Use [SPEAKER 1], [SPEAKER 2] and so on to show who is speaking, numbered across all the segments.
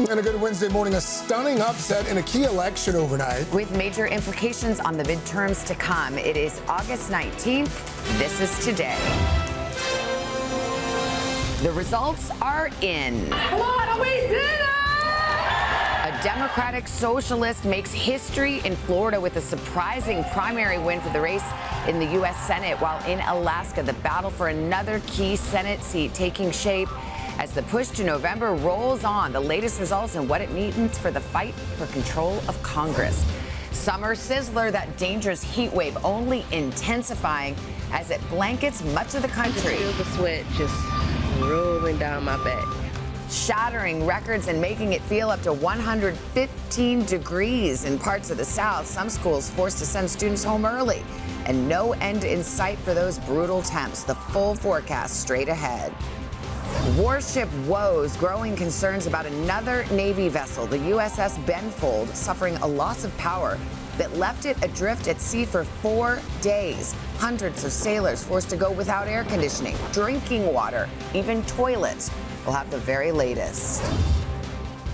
[SPEAKER 1] And a good Wednesday morning, a stunning upset in a key election overnight.
[SPEAKER 2] With major implications on the midterms to come. It is August 19th. This is today. The results are in.
[SPEAKER 3] Florida, we did it!
[SPEAKER 2] A Democratic socialist makes history in Florida with a surprising primary win for the race in the U.S. Senate, while in Alaska, the battle for another key Senate seat taking shape as the push to November rolls on. The latest results and what it means for the fight for control of Congress. Summer sizzler, that dangerous heat wave only intensifying as it blankets much of the country.
[SPEAKER 3] Feel the sweat just rolling down my back.
[SPEAKER 2] Shattering records and making it feel up to 115 degrees in parts of the South. Some schools forced to send students home early. And no end in sight for those brutal temps. The full forecast straight ahead. Warship woes, growing concerns about another Navy vessel, the USS Benfold, suffering a loss of power that left it adrift at sea for 4 days. Hundreds of sailors forced to go without air conditioning, drinking water, even toilets. We'll have the very latest.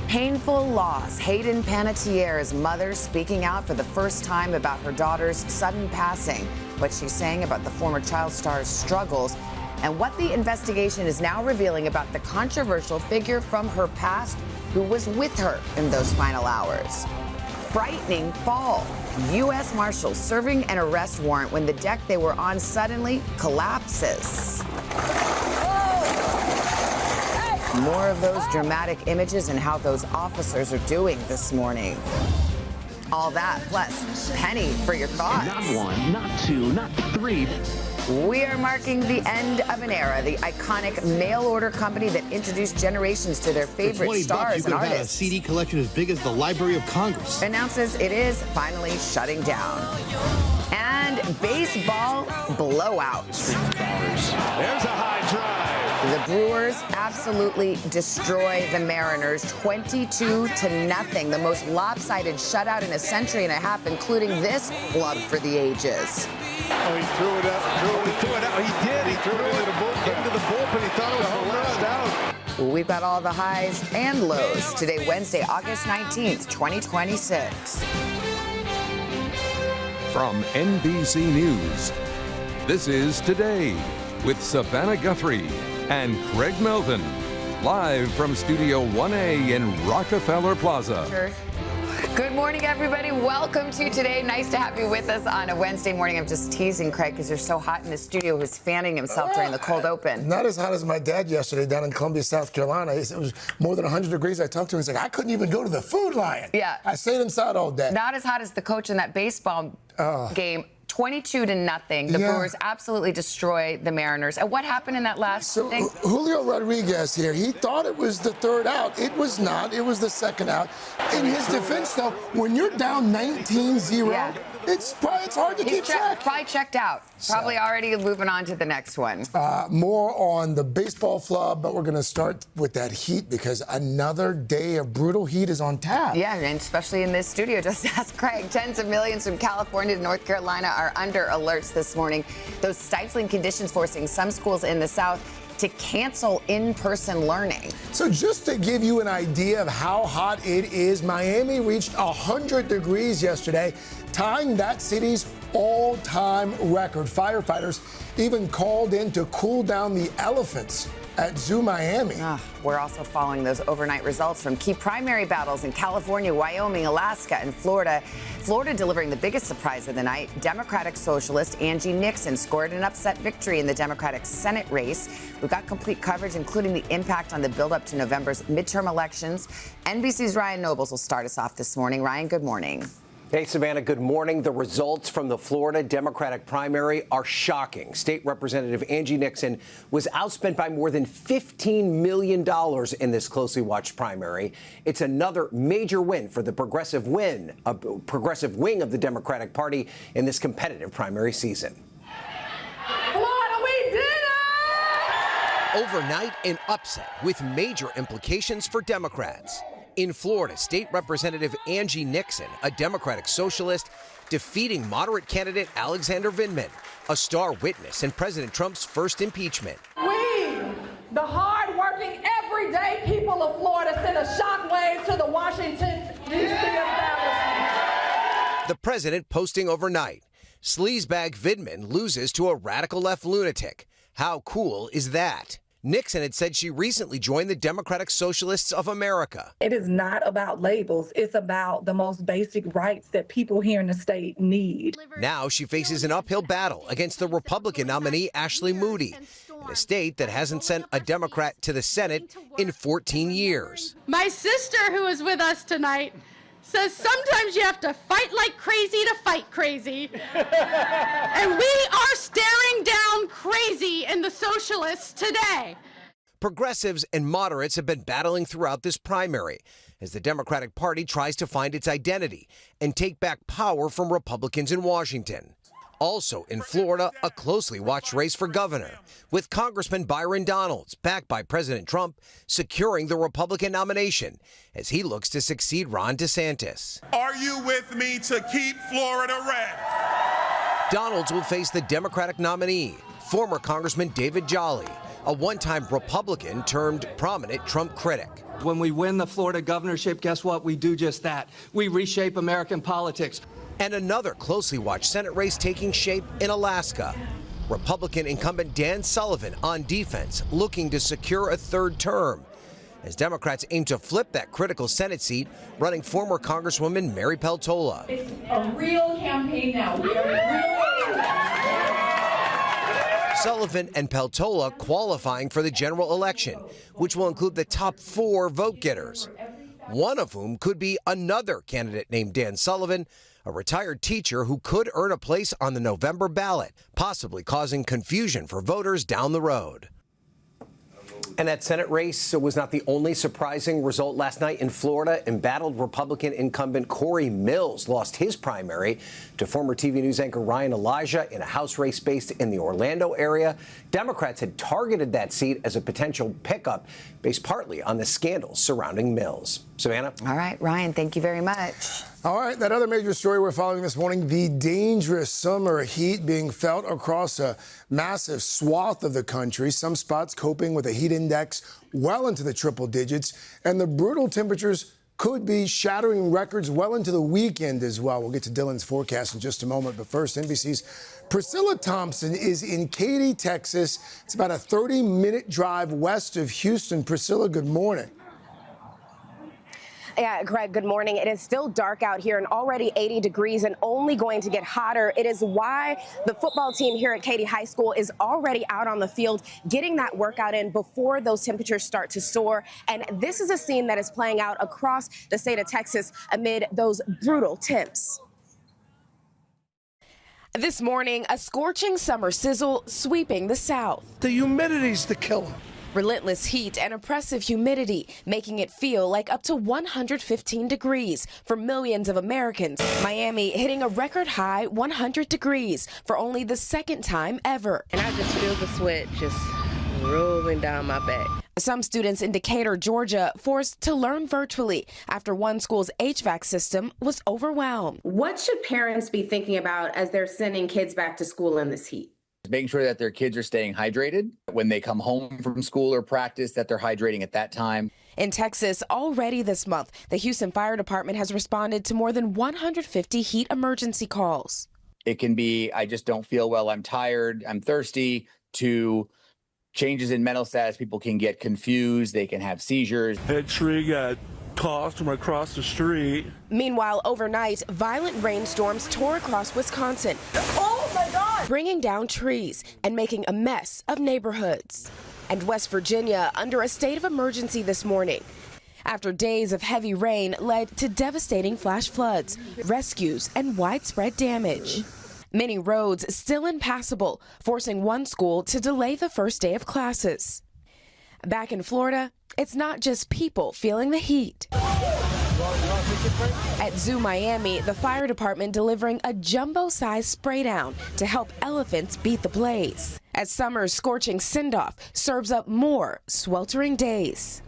[SPEAKER 2] Painful loss. Hayden Panettiere's mother speaking out for the first time about her daughter's sudden passing, what she's saying about the former child star's struggles, and what the investigation is now revealing about the controversial figure from her past who was with her in those final hours. Frightening fall. U.S. Marshals serving an arrest warrant when the deck they were on suddenly collapses. More of those dramatic images and how those officers are doing this morning. All that, plus Penny for your thoughts.
[SPEAKER 4] Not one, not two, not three.
[SPEAKER 2] We are marking the end of an era. The iconic mail-order company that introduced generations to their favorite stars and artists.
[SPEAKER 5] You could have a CD collection as big as the Library of Congress.
[SPEAKER 2] Announces it is finally shutting down. And baseball blowouts.
[SPEAKER 6] There's a high drive.
[SPEAKER 2] The Brewers absolutely destroy the Mariners 22-0. The most lopsided shutout in a century and a half, including this glove for the ages.
[SPEAKER 6] Oh, he threw it up. He threw it out. He did. He threw it into the bullpen. He thought it was the last out.
[SPEAKER 2] We've got all the highs and lows today, Wednesday, August 19th, 2026.
[SPEAKER 7] From NBC News, this is Today with Savannah Guthrie and Craig Melvin, live from Studio 1A in Rockefeller Plaza.
[SPEAKER 2] Good morning, everybody. Welcome to Today. Nice to have you with us on a Wednesday morning. I'm just teasing Craig because you're so hot in the studio. He was fanning himself during the cold open.
[SPEAKER 1] Not as hot as my dad yesterday down in Columbia, South Carolina. It was more than 100 degrees. I talked to him. He's like, I couldn't even go to the Food Lion.
[SPEAKER 2] Yeah.
[SPEAKER 1] I stayed inside all day.
[SPEAKER 2] Not as hot as the coach in that baseball game. 22-0. The Brewers absolutely destroy the Mariners. And what happened in that last thing?
[SPEAKER 1] Julio Rodriguez here, he thought it was the third out. It was not. It was the second out. In his defense, though, when you're down 19-0, it's hard to keep track.
[SPEAKER 2] Probably checked out. Probably already moving on to the next one.
[SPEAKER 1] More on the baseball flub, but we're going to start with that heat because another day of brutal heat is on tap.
[SPEAKER 2] Yeah, and especially in this studio. Just ask Craig. Tens of millions from California to North Carolina are under alerts this morning. Those stifling conditions forcing some schools in the South to cancel in-person learning.
[SPEAKER 1] So just to give you an idea of how hot it is, Miami reached 100 degrees yesterday, tying that city's all-time record. Firefighters even called in to cool down the elephants at Zoo Miami.
[SPEAKER 2] We're also following those overnight results from key primary battles in California, Wyoming, Alaska, and Florida. Florida delivering the biggest surprise of the night. Democratic socialist Angie Nixon scored an upset victory in the Democratic Senate race. We've got complete coverage, including the impact on the buildup to November's midterm elections. NBC's Ryan Nobles will start us off this morning. Ryan, good morning.
[SPEAKER 8] Hey, Savannah, good morning. The results from the Florida Democratic primary are shocking. State Representative Angie Nixon was outspent by more than $15 million in this closely watched primary. It's another major win for the progressive wing of the Democratic Party in this competitive primary season.
[SPEAKER 3] Florida, we did it!
[SPEAKER 9] Overnight, an upset with major implications for Democrats. In Florida, State Representative Angie Nixon, a Democratic socialist, defeating moderate candidate Alexander Vindman, a star witness in President Trump's first impeachment.
[SPEAKER 3] We, the hard-working, everyday people of Florida, send a shockwave
[SPEAKER 9] The president posting overnight. Sleazebag Vidman loses to a radical left lunatic. How cool is that? Nixon had said she recently joined the Democratic Socialists of America.
[SPEAKER 10] It is not about labels. It's about the most basic rights that people here in the state need.
[SPEAKER 9] Now she faces an uphill battle against the Republican nominee Ashley Moody in a state that hasn't sent a Democrat to the Senate in 14 years.
[SPEAKER 11] My sister, who is with us tonight, says sometimes you have to fight like crazy to fight crazy. And we are staring down crazy in the socialists today.
[SPEAKER 9] Progressives and moderates have been battling throughout this primary as the Democratic Party tries to find its identity and take back power from Republicans in Washington. Also in Florida, a closely watched race for governor, with Congressman Byron Donalds, backed by President Trump, securing the Republican nomination as he looks to succeed Ron DeSantis.
[SPEAKER 12] Are you with me to keep Florida red?
[SPEAKER 9] Donalds will face the Democratic nominee, former Congressman David Jolly, a one-time Republican turned prominent Trump critic.
[SPEAKER 13] When we win the Florida governorship, guess what? We do just that. We reshape American politics.
[SPEAKER 9] And another closely watched Senate race taking shape in Alaska. Republican incumbent Dan Sullivan on defense, looking to secure a third term. As Democrats aim to flip that critical Senate seat, running former Congresswoman Mary Peltola.
[SPEAKER 14] It's a real campaign now. We are real.
[SPEAKER 9] Sullivan and Peltola qualifying for the general election, which will include the top 4 vote getters, one of whom could be another candidate named Dan Sullivan, a retired teacher who could earn a place on the November ballot, possibly causing confusion for voters down the road.
[SPEAKER 8] And that Senate race was not the only surprising result last night in Florida. Embattled Republican incumbent Corey Mills lost his primary to former TV news anchor Ryan Elijah in a House race based in the Orlando area. Democrats had targeted that seat as a potential pickup based partly on the scandals surrounding Mills. Savannah?
[SPEAKER 2] All right, Ryan, thank you very much.
[SPEAKER 1] All right, that other major story we're following this morning, the dangerous summer heat being felt across a massive swath of the country. Some spots coping with a heat index well into the triple digits, and the brutal temperatures could be shattering records well into the weekend as well. We'll get to Dylan's forecast in just a moment, but first, NBC's Priscilla Thompson is in Katy, Texas. It's about a 30-minute drive west of Houston. Priscilla, good morning.
[SPEAKER 15] Yeah, Greg, good morning. It is still dark out here and already 80 degrees and only going to get hotter. It is why the football team here at Katy High School is already out on the field getting that workout in before those temperatures start to soar. And this is a scene that is playing out across the state of Texas amid those brutal temps. This morning, a scorching summer sizzle sweeping the south.
[SPEAKER 16] The humidity's the killer.
[SPEAKER 15] Relentless heat and oppressive humidity, making it feel like up to 115 degrees for millions of Americans. Miami hitting a record high 100 degrees for only the second time ever.
[SPEAKER 3] And I just feel the sweat just rolling down my back.
[SPEAKER 15] Some students in Decatur, Georgia, forced to learn virtually after one school's HVAC system was overwhelmed.
[SPEAKER 17] What should parents be thinking about as they're sending kids back to school in this heat?
[SPEAKER 18] Making sure that their kids are staying hydrated when they come home from school or practice, that they're hydrating at that time.
[SPEAKER 15] In Texas, already this month, the Houston Fire Department has responded to more than 150 heat emergency calls.
[SPEAKER 18] It can be, I just don't feel well, I'm tired, I'm thirsty, to changes in mental status. People can get confused, they can have seizures.
[SPEAKER 19] That tree got tossed from across the street.
[SPEAKER 15] Meanwhile, overnight, violent rainstorms tore across Wisconsin. Oh my God! Bringing down trees and making a mess of neighborhoods. And West Virginia under a state of emergency this morning after days of heavy rain led to devastating flash floods, rescues, and widespread damage. Many roads still impassable, forcing one school to delay the first day of classes. Back in Florida, it's not just people feeling the heat. At Zoo Miami, the fire department delivering a jumbo-sized spray down to help elephants beat the blaze, as summer's scorching send-off serves up more sweltering days.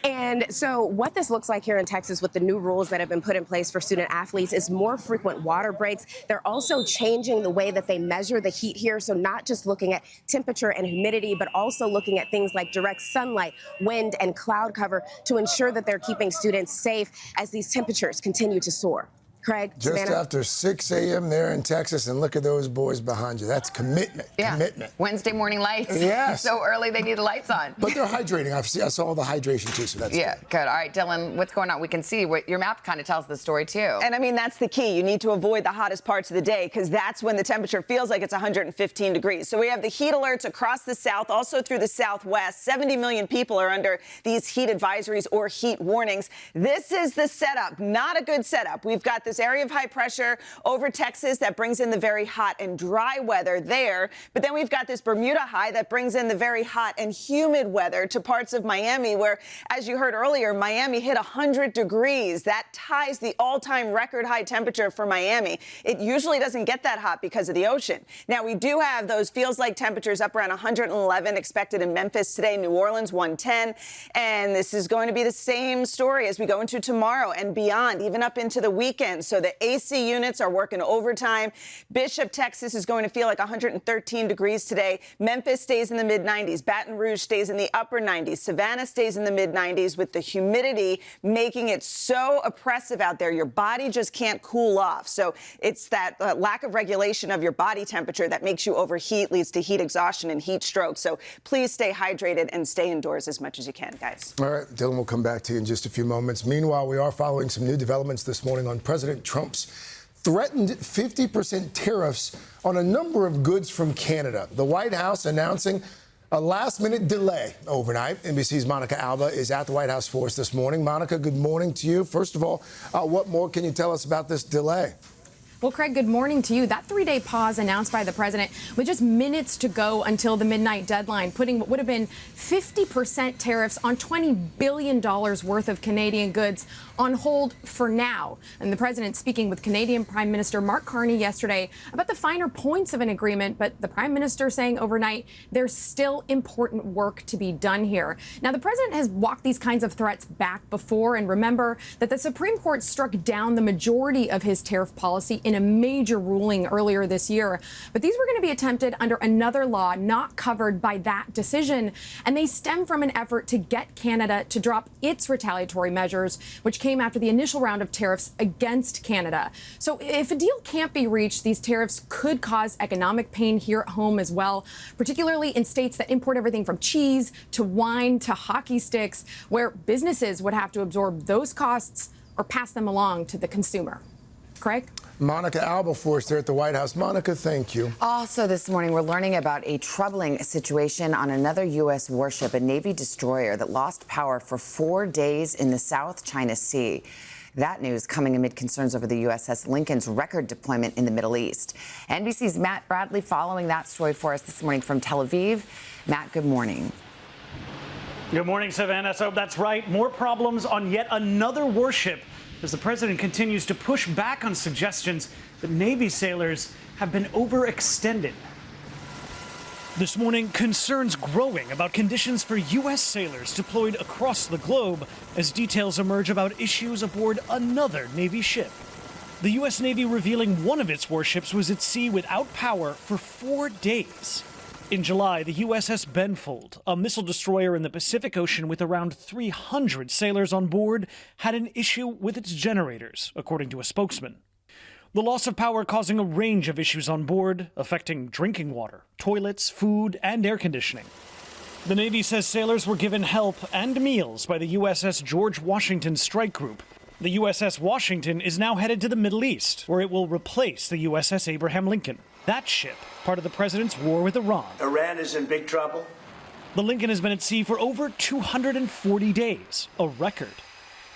[SPEAKER 15] And so what this looks like here in Texas with the new rules that have been put in place for student athletes is more frequent water breaks. They're also changing the way that they measure the heat here. So not just looking at temperature and humidity, but also looking at things like direct sunlight, wind, and cloud cover to ensure that they're keeping students safe as these temperatures continue to soar. Craig,
[SPEAKER 1] Just
[SPEAKER 15] Savannah.
[SPEAKER 1] after 6 a.m. there in Texas, and look at those boys behind you. That's commitment.
[SPEAKER 2] Yeah.
[SPEAKER 1] Commitment.
[SPEAKER 2] Wednesday morning lights.
[SPEAKER 1] Yes.
[SPEAKER 2] So early they need the lights on.
[SPEAKER 1] But they're hydrating. I saw the hydration too, so that's
[SPEAKER 2] Yeah,
[SPEAKER 1] good.
[SPEAKER 2] good. All right, Dylan, what's going on? We can see what your map kind of tells the story too.
[SPEAKER 20] And I mean, that's the key. You need to avoid the hottest parts of the day because that's when the temperature feels like it's 115 degrees. So we have the heat alerts across the south, also through the southwest. 70 million people are under these heat advisories or heat warnings. This is the setup. Not a good setup. We've got this area of high pressure over Texas that brings in the very hot and dry weather there. But then we've got this Bermuda high that brings in the very hot and humid weather to parts of Miami where, as you heard earlier, Miami hit 100 degrees. That ties the all-time record high temperature for Miami. It usually doesn't get that hot because of the ocean. Now, we do have those feels-like temperatures up around 111 expected in Memphis today, New Orleans 110. And this is going to be the same story as we go into tomorrow and beyond, even up into the weekend. So the AC units are working overtime. Bishop, Texas is going to feel like 113 degrees today. Memphis stays in the mid-90s. Baton Rouge stays in the upper 90s. Savannah stays in the mid-90s with the humidity making it so oppressive out there. Your body just can't cool off. So it's that lack of regulation of your body temperature that makes you overheat, leads to heat exhaustion and heat stroke. So please stay hydrated and stay indoors as much as you can, guys.
[SPEAKER 1] All right, Dylan, we'll come back to you in just a few moments. Meanwhile, we are following some new developments this morning on President Trump's threatened 50% tariffs on a number of goods from Canada. The White House announcing a last-minute delay overnight. NBC's Monica Alba is at the White House for us this morning. Monica, good morning to you. First of all, what more can you tell us about this delay?
[SPEAKER 21] Well, Craig, good morning to you. That three-day pause announced by the president with just minutes to go until the midnight deadline, putting what would have been 50% tariffs on $20 billion worth of Canadian goods on hold for now. And the president speaking with Canadian Prime Minister Mark Carney yesterday about the finer points of an agreement, but the prime minister saying overnight there's still important work to be done here. Now, the president has walked these kinds of threats back before, and remember that the Supreme Court struck down the majority of his tariff policy in a major ruling earlier this year. But these were going to be attempted under another law not covered by that decision, and they stem from an effort to get Canada to drop its retaliatory measures, which came after the initial round of tariffs against Canada. So if a deal can't be reached, these tariffs could cause economic pain here at home as well, particularly in states that import everything from cheese to wine to hockey sticks, where businesses would have to absorb those costs or pass them along to the consumer. Craig?
[SPEAKER 1] Monica Alba for us there at the White House. Monica, thank you.
[SPEAKER 2] Also this morning, we're learning about a troubling situation on another U.S. warship, a Navy destroyer that lost power for 4 days in the South China Sea. That news coming amid concerns over the USS Lincoln's record deployment in the Middle East. NBC's Matt Bradley following that story for us this morning from Tel Aviv. Matt, good morning.
[SPEAKER 22] Good morning, Savannah. So that's right. More problems on yet another warship as the president continues to push back on suggestions that Navy sailors have been overextended. This morning, concerns growing about conditions for U.S. sailors deployed across the globe as details emerge about issues aboard another Navy ship. The U.S. Navy revealing one of its warships was at sea without power for 4 days. In July, the USS Benfold, a missile destroyer in the Pacific Ocean with around 300 sailors on board, had an issue with its generators, according to a spokesman. The loss of power causing a range of issues on board, affecting drinking water, toilets, food, and air conditioning. The Navy says sailors were given help and meals by the USS George Washington Strike Group. The USS Washington is now headed to the Middle East, where it will replace the USS Abraham Lincoln. That ship, part of the president's war with Iran.
[SPEAKER 23] Iran is in big trouble.
[SPEAKER 22] The Lincoln has been at sea for over 240 days, a record.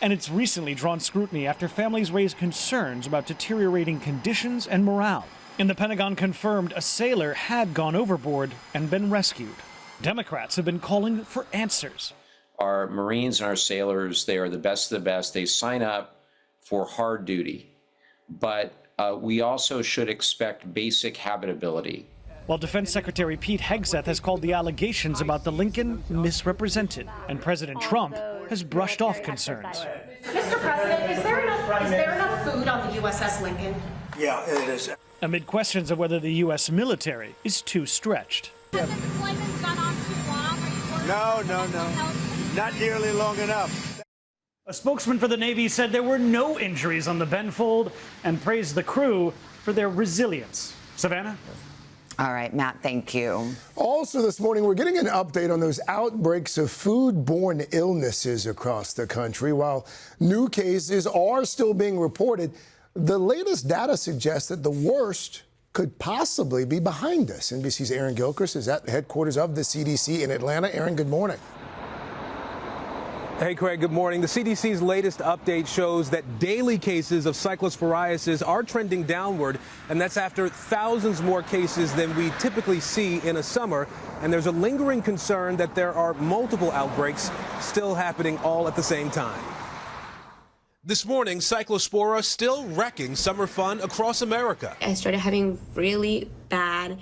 [SPEAKER 22] And it's recently drawn scrutiny after families raised concerns about deteriorating conditions and morale. And the Pentagon confirmed a sailor had gone overboard and been rescued. Democrats have been calling for answers.
[SPEAKER 24] Our Marines and our sailors, they are the best of the best. They sign up for hard duty. But we also should expect basic habitability.
[SPEAKER 22] While Defense Secretary Pete Hegseth has called the allegations about the Lincoln misrepresented, and President Trump has brushed off concerns.
[SPEAKER 25] Mr. President, is there enough food on the USS Lincoln?
[SPEAKER 23] Yeah, it is.
[SPEAKER 22] Amid questions of whether the U.S. military is too stretched.
[SPEAKER 23] No. Not nearly long enough.
[SPEAKER 22] A spokesman for the Navy said there were no injuries on the Benfold and praised the crew for their resilience. Savannah?
[SPEAKER 2] All right, Matt, thank you.
[SPEAKER 1] Also this morning, we're getting an update on those outbreaks of foodborne illnesses across the country. While new cases are still being reported, the latest data suggests that the worst could possibly be behind us. NBC's Aaron Gilchrist is at the headquarters of the CDC in Atlanta. Aaron, good morning.
[SPEAKER 4] Hey, Craig, good morning. The CDC's latest update shows that daily cases of cyclosporiasis are trending downward, and that's after thousands more cases than we typically see in a summer. And there's a lingering concern that there are multiple outbreaks still happening all at the same time. This morning, cyclospora still wrecking summer fun across America.
[SPEAKER 5] I started having really bad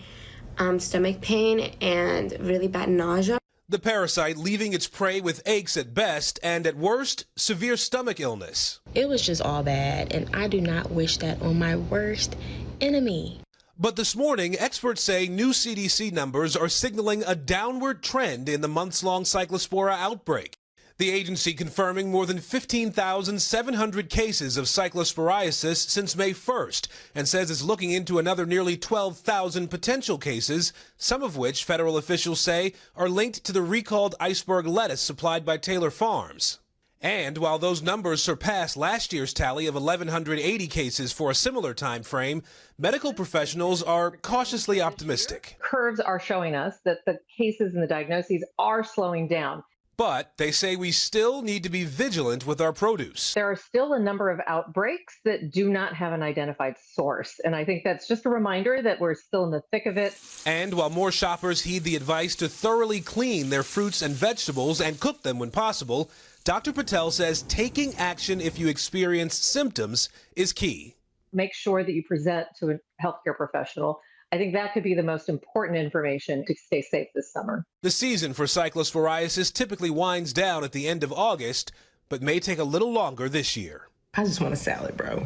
[SPEAKER 5] stomach pain and really bad nausea.
[SPEAKER 4] The parasite leaving its prey with aches at best and at worst, severe stomach illness.
[SPEAKER 5] It was just all bad, and I do not wish that on my worst enemy.
[SPEAKER 4] But this morning, experts say new CDC numbers are signaling a downward trend in the months-long cyclospora outbreak. The agency confirming more than 15,700 cases of cyclosporiasis since May 1st and says it's looking into another nearly 12,000 potential cases, some of which federal officials say are linked to the recalled iceberg lettuce supplied by Taylor Farms. And while those numbers surpass last year's tally of 1,180 cases for a similar time frame, medical professionals are cautiously optimistic.
[SPEAKER 6] Curves are showing us that the cases and the diagnoses are slowing down.
[SPEAKER 4] But they say we still need to be vigilant with our produce.
[SPEAKER 6] There are still a number of outbreaks that do not have an identified source. And I think that's just a reminder that we're still in the thick of it.
[SPEAKER 4] And while more shoppers heed the advice to thoroughly clean their fruits and vegetables and cook them when possible, Dr. Patel says taking action if you experience symptoms is key.
[SPEAKER 6] Make sure that you present to a healthcare professional. I think that could be the most important information to stay safe this summer.
[SPEAKER 4] The season for cyclosporiasis typically winds down at the end of August, but may take a little longer this year.
[SPEAKER 7] I just want a salad, bro.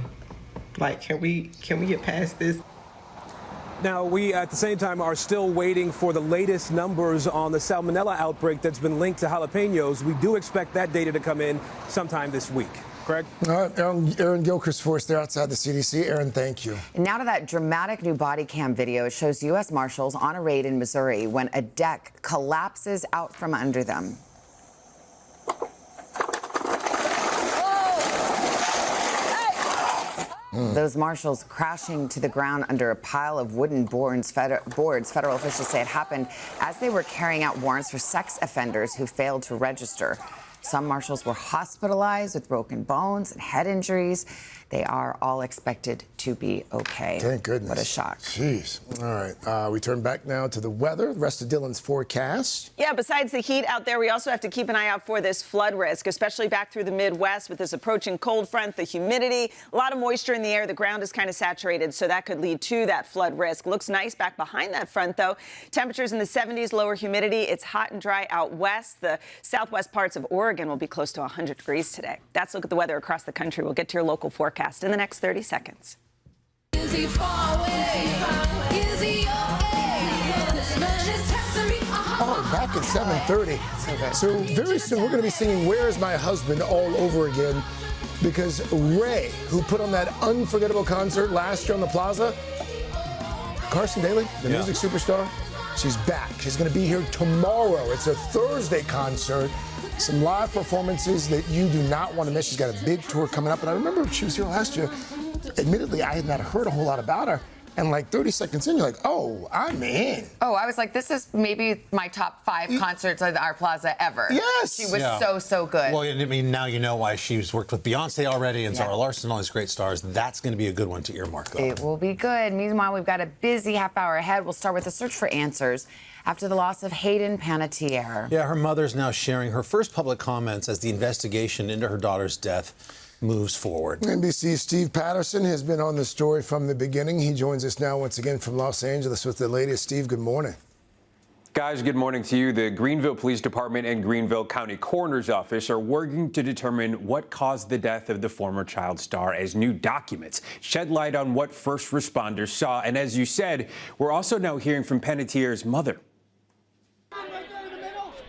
[SPEAKER 7] Like, can we get past this?
[SPEAKER 4] Now, we at the same time are still waiting for the latest numbers on the salmonella outbreak that's been linked to jalapenos. We do expect that data to come in sometime this week. Craig?
[SPEAKER 1] Aaron Gilchrist for us there outside the CDC. Aaron, thank you.
[SPEAKER 2] And now to that dramatic new body cam video. It shows U.S. Marshals on a raid in Missouri when a deck collapses out from under them. Those marshals crashing to the ground under a pile of wooden boards. Federal officials say it happened as they were carrying out warrants for sex offenders who failed to register. Some marshals were hospitalized with broken bones and head injuries. They are all expected to be okay.
[SPEAKER 1] Thank goodness.
[SPEAKER 2] What a shock.
[SPEAKER 1] Jeez. All right. We turn back now to the weather. The rest of Dylan's forecast.
[SPEAKER 20] Yeah, besides the heat out there, we also have to keep an eye out for this flood risk, especially back through the Midwest with this approaching cold front, the humidity, a lot of moisture in the air. The ground is kind of saturated, so that could lead to that flood risk. Looks nice back behind that front, though. Temperatures in the 70s, lower humidity. It's hot and dry out west. The southwest parts of Oregon will be close to 100 degrees today. That's a look at the weather across the country. We'll get to your local forecast in the next 30 seconds.
[SPEAKER 1] Oh, back at 7:30. So very soon we're going to be singing "Where's My Husband" all over again, because Ray, who put on that unforgettable concert last year on the Plaza, Carson Daly, the music superstar, she's back. She's going to be here tomorrow. It's a Thursday concert. Some live performances that you do not want to miss. She's got a big tour coming up. And I remember she was here last year. Admittedly, I had not heard a whole lot about her. And like 30 seconds in, you're like, oh, I'm in.
[SPEAKER 2] Oh, I was like, this is maybe my top 5 concerts at our Plaza ever.
[SPEAKER 1] Yes.
[SPEAKER 2] She was so good.
[SPEAKER 10] Well, I mean, now you know why she's worked with Beyonce already and Zara Larsson, all these great stars. That's going to be a good one to earmark, though.
[SPEAKER 2] It will be good. Meanwhile, we've got a busy half hour ahead. We'll start with a search for answers after the loss of Hayden Panettiere.
[SPEAKER 10] Yeah, her mother's now sharing her first public comments as the investigation into her daughter's death moves forward.
[SPEAKER 1] NBC's Steve Patterson has been on the story from the beginning. He joins us now once again from Los Angeles with the latest. Steve, good morning.
[SPEAKER 26] Guys, good morning to you. The Greenville Police Department and Greenville County Coroner's Office are working to determine what caused the death of the former child star as new documents shed light on what first responders saw. And as you said, we're also now hearing from Panettiere's mother.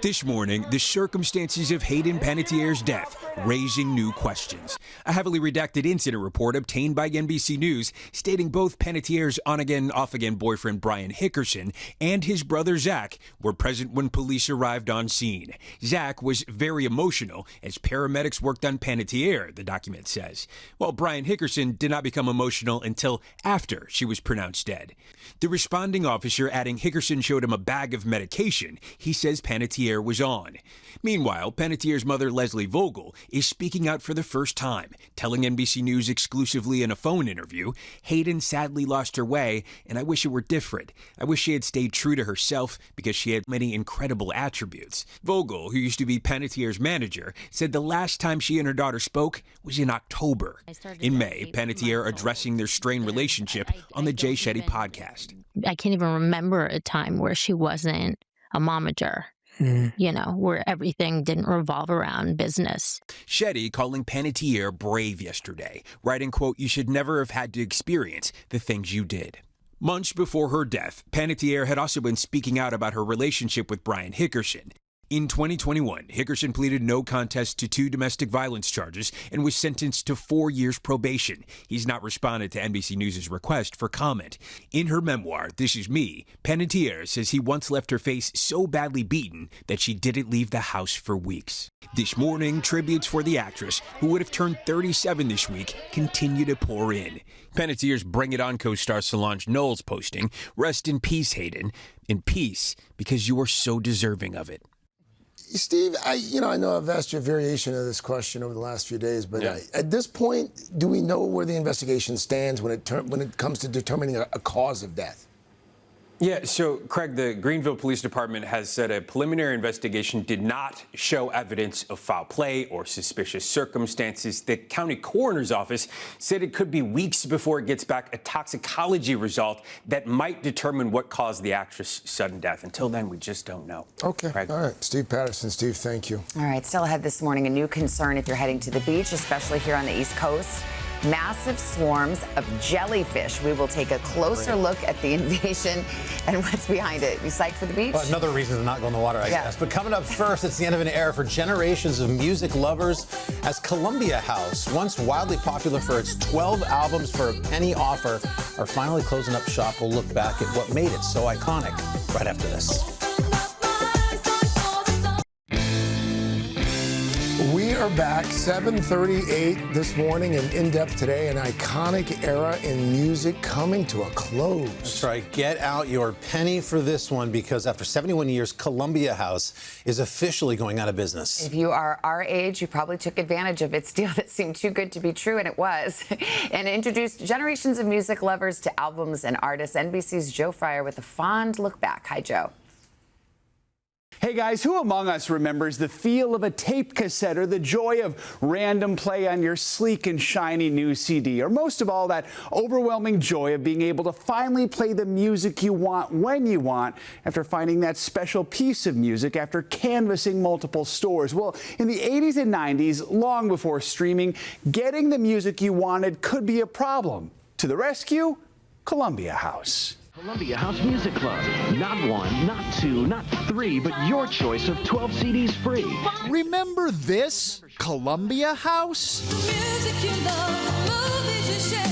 [SPEAKER 27] This morning, the circumstances of Hayden Panettiere's death
[SPEAKER 8] raising new questions. A heavily redacted incident report obtained by NBC News stating both Panettiere's on-again, off-again boyfriend Brian Hickerson and his brother Zach were present when police arrived on scene. Zach was very emotional as paramedics worked on Panettiere, the document says, while Brian Hickerson did not become emotional until after she was pronounced dead. The responding officer adding Hickerson showed him a bag of medication he says Panettiere was on. Meanwhile, Panettiere's mother, Leslie Vogel, is speaking out for the first time, telling NBC News exclusively in a phone interview, Hayden sadly lost her way, and I wish it were different. I wish she had stayed true to herself because she had many incredible attributes. Vogel, who used to be Panettiere's manager, said the last time she and her daughter spoke was in October. In May, Panettiere addressing their strained relationship on the Jay Shetty podcast.
[SPEAKER 9] I can't even remember a time where she wasn't a momager. You know, where everything didn't revolve around business.
[SPEAKER 8] Shetty calling Panettiere brave yesterday, writing, quote, "You should never have had to experience the things you did." Months before her death, Panettiere had also been speaking out about her relationship with Brian Hickerson. In 2021, Hickerson pleaded no contest to 2 domestic violence charges and was sentenced to 4 years probation. He's not responded to NBC News' request for comment. In her memoir, This Is Me, Panettiere says he once left her face so badly beaten that she didn't leave the house for weeks. This morning, tributes for the actress, who would have turned 37 this week, continue to pour in. Panettiere's Bring It On co-star Solange Knowles posting, "Rest in peace, Hayden. In peace, because you are so deserving of it."
[SPEAKER 1] Steve, I know I've asked you a variation of this question over the last few days, but at this point, do we know where the investigation stands when it comes to determining a cause of death?
[SPEAKER 26] Yeah, so, Craig, the Greenville Police Department has said a preliminary investigation did not show evidence of foul play or suspicious circumstances. The county coroner's office said it could be weeks before it gets back a toxicology result that might determine what caused the actress' sudden death. Until then, we just don't know.
[SPEAKER 1] Okay.
[SPEAKER 26] Craig.
[SPEAKER 1] All right. Steve Patterson. Steve, thank you.
[SPEAKER 2] All right. Still ahead this morning, a new concern if you're heading to the beach, especially here on the East Coast. Massive swarms of jellyfish. We will take a closer look at the invasion and what's behind it. You psyched for the beach?
[SPEAKER 10] Well, another reason to not go in the water, I guess. But coming up first, it's the end of an era for generations of music lovers as Columbia House, once wildly popular for its 12 albums for a penny offer, are finally closing up shop. We'll look back at what made it so iconic right after this.
[SPEAKER 1] We are back, 7:38 this morning, and In Depth today, an iconic era in music coming to a close.
[SPEAKER 10] That's right. Get out your penny for this one, because after 71 years, Columbia House is officially going out of business.
[SPEAKER 2] If you are our age, you probably took advantage of its deal that seemed too good to be true, and it was, and introduced generations of music lovers to albums and artists. NBC's Joe Fryer with a fond look back. Hi, Joe.
[SPEAKER 11] Hey guys, who among us remembers the feel of a tape cassette or the joy of random play on your sleek and shiny new CD? Or most of all, that overwhelming joy of being able to finally play the music you want when you want after finding that special piece of music after canvassing multiple stores? Well, in the 80s and 90s, long before streaming, getting the music you wanted could be a problem. To the rescue, Columbia House.
[SPEAKER 12] Columbia House Music Club. Not 1, not 2, not 3, but your choice of 12 CDs free.
[SPEAKER 13] Remember this? Columbia House? The music you love, the movies you share,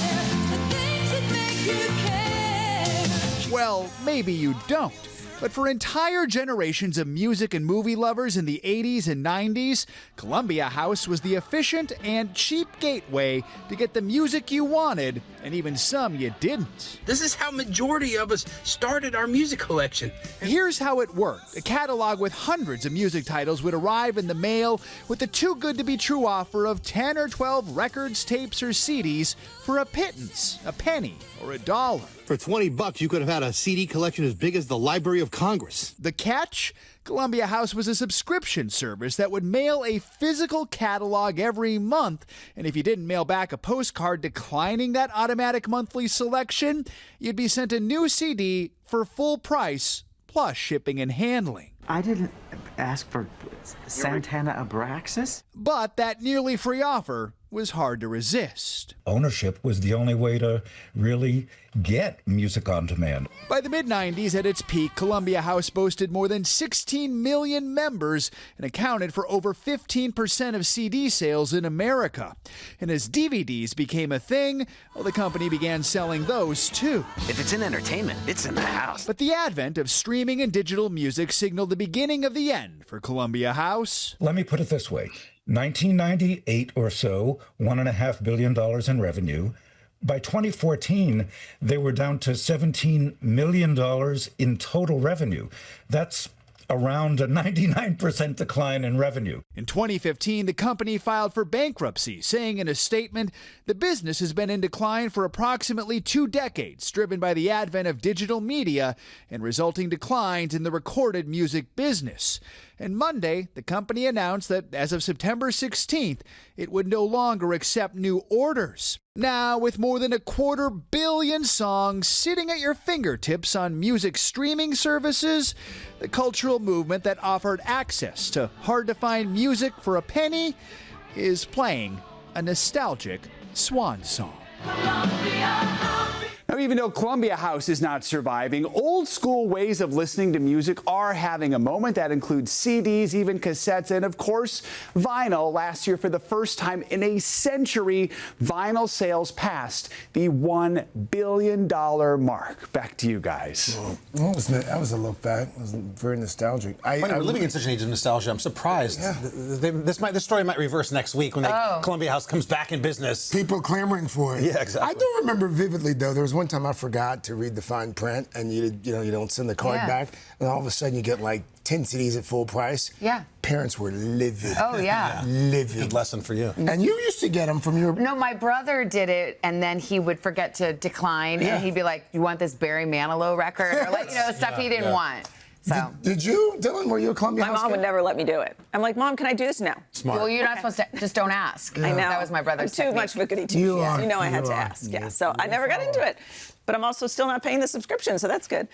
[SPEAKER 13] the things that make you care. Well, maybe you don't. But for entire generations of music and movie lovers in the 80s and 90s, Columbia House was the efficient and cheap gateway to get the music you wanted, and even some you didn't.
[SPEAKER 14] This is how majority of us started our music collection.
[SPEAKER 13] Here's how it worked. A catalog with hundreds of music titles would arrive in the mail with the too good to be true offer of 10 or 12 records, tapes, or CDs for a pittance, a penny, or $1.
[SPEAKER 27] For $20, you could have had a CD collection as big as the Library of Congress.
[SPEAKER 13] The catch? Columbia House was a subscription service that would mail a physical catalog every month, and if you didn't mail back a postcard declining that automatic monthly selection, you'd be sent a new CD for full price, plus shipping and handling.
[SPEAKER 28] I didn't ask for Santana Abraxas.
[SPEAKER 13] But that nearly free offer
[SPEAKER 11] was hard to resist.
[SPEAKER 3] Ownership was the only way to really get music on demand.
[SPEAKER 11] By the mid-90s, at its peak, Columbia House boasted more than 16 million members and accounted for over 15% of CD sales in America. And as DVDs became a thing, well, the company began selling those too.
[SPEAKER 12] If it's in entertainment, it's in the house.
[SPEAKER 11] But the advent of streaming and digital music signaled the beginning of the end for Columbia House.
[SPEAKER 3] Let me put it this way. 1998 or so, $1.5 billion in revenue. By 2014, they were down to $17 million in total revenue. That's around a 99% decline in revenue.
[SPEAKER 11] In 2015, the company filed for bankruptcy, saying in a statement, the business has been in decline for approximately 2 decades, driven by the advent of digital media and resulting declines in the recorded music business. And Monday, the company announced that as of September 16th, it would no longer accept new orders. Now, with more than 250 million songs sitting at your fingertips on music streaming services, the cultural movement that offered access to hard-to-find music for a penny is playing a nostalgic swan song. Now, even though Columbia House is not surviving, old school ways of listening to music are having a moment. That includes CDs, even cassettes, and of course, vinyl. Last year, for the first time in a century, vinyl sales passed the $1 billion mark. Back to you guys.
[SPEAKER 1] That was a look back. It was very nostalgic.
[SPEAKER 10] We're living in such an age of nostalgia. I'm surprised. Yeah. This story might reverse next week when Columbia House comes back in business.
[SPEAKER 1] People clamoring for it.
[SPEAKER 10] Yeah, exactly.
[SPEAKER 1] I do remember vividly, though, there was one time I forgot to read the fine print, and you don't send the card back, and all of a sudden you get like 10 CDs at full price.
[SPEAKER 2] Yeah.
[SPEAKER 1] Parents were livid.
[SPEAKER 2] Oh, yeah.
[SPEAKER 1] Livid.
[SPEAKER 10] Good lesson for you.
[SPEAKER 1] And you used to get them from your...
[SPEAKER 2] No, my brother did it, and then he would forget to decline, and he'd be like, you want this Barry Manilow record? Or like, stuff he didn't want. So.
[SPEAKER 1] Did you, Dylan, were you a Columbia House
[SPEAKER 20] My mom
[SPEAKER 1] kid?
[SPEAKER 20] would never let me do it. I'm like, Mom, can I do this now?
[SPEAKER 10] Smart.
[SPEAKER 2] Well, you're not supposed to, just don't ask.
[SPEAKER 20] I know.
[SPEAKER 2] That was my brother's
[SPEAKER 20] I'm too much of a goody two
[SPEAKER 1] You
[SPEAKER 20] shoes.
[SPEAKER 1] are.
[SPEAKER 20] You know I had
[SPEAKER 1] You
[SPEAKER 20] to
[SPEAKER 1] are.
[SPEAKER 20] ask. Yeah,
[SPEAKER 1] Yeah.
[SPEAKER 20] so I never got into it. But I'm also still not paying the subscription, so that's good.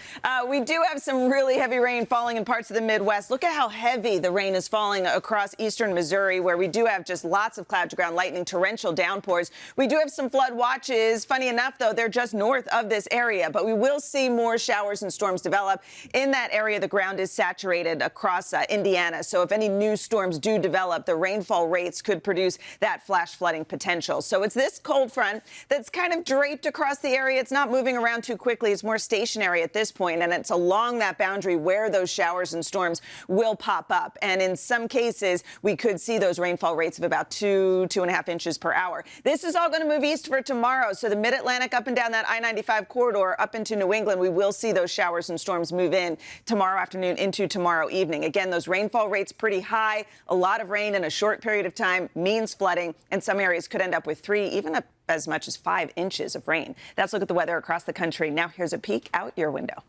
[SPEAKER 20] We do have some really heavy rain falling in parts of the Midwest. Look at how heavy the rain is falling across eastern Missouri, where we do have just lots of cloud-to-ground lightning, torrential downpours. We do have some flood watches. Funny enough, though, they're just north of this area, but we will see more showers and storms develop. In that area, the ground is saturated across Indiana, so if any new storms do develop, the rainfall rates could produce that flash flooding potential. So it's this cold front that's kind of draped across the area. It's not moving around too quickly. It's more stationary at this point, and it's along that boundary where those showers and storms will pop up. And in some cases, we could see those rainfall rates of about 2.5 inches per hour. This is all going to move east for tomorrow. So the Mid-Atlantic up and down that I-95 corridor up into New England, we will see those showers and storms move in tomorrow afternoon into tomorrow evening. Again, those rainfall rates pretty high. A lot of rain in a short period of time means flooding, and some areas could end up with 3, even as much as 5 inches of rain. That's a look at the weather across the country. Now here's a peek out your window.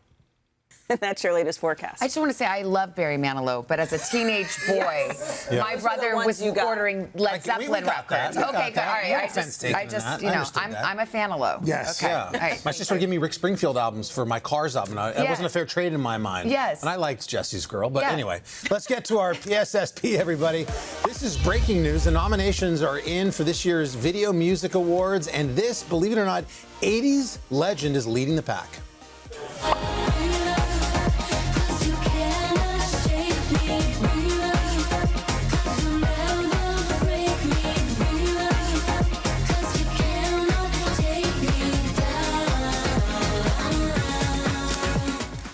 [SPEAKER 20] That's your latest forecast.
[SPEAKER 2] I just want to say I love Barry Manilow, but as a teenage boy, my brother was ordering Led Zeppelin records. Okay, good. All right. I'm a fan of Low.
[SPEAKER 10] Yes.
[SPEAKER 2] Okay.
[SPEAKER 10] Yeah.
[SPEAKER 2] Right.
[SPEAKER 10] My sister would give me Rick Springfield albums for my Cars album. It wasn't a fair trade in my mind.
[SPEAKER 2] Yes.
[SPEAKER 10] And I liked Jesse's Girl. But anyway, let's get to our PSSP, everybody. This is breaking news. The nominations are in for this year's Video Music Awards. And this, believe it or not, 80s legend is leading the pack.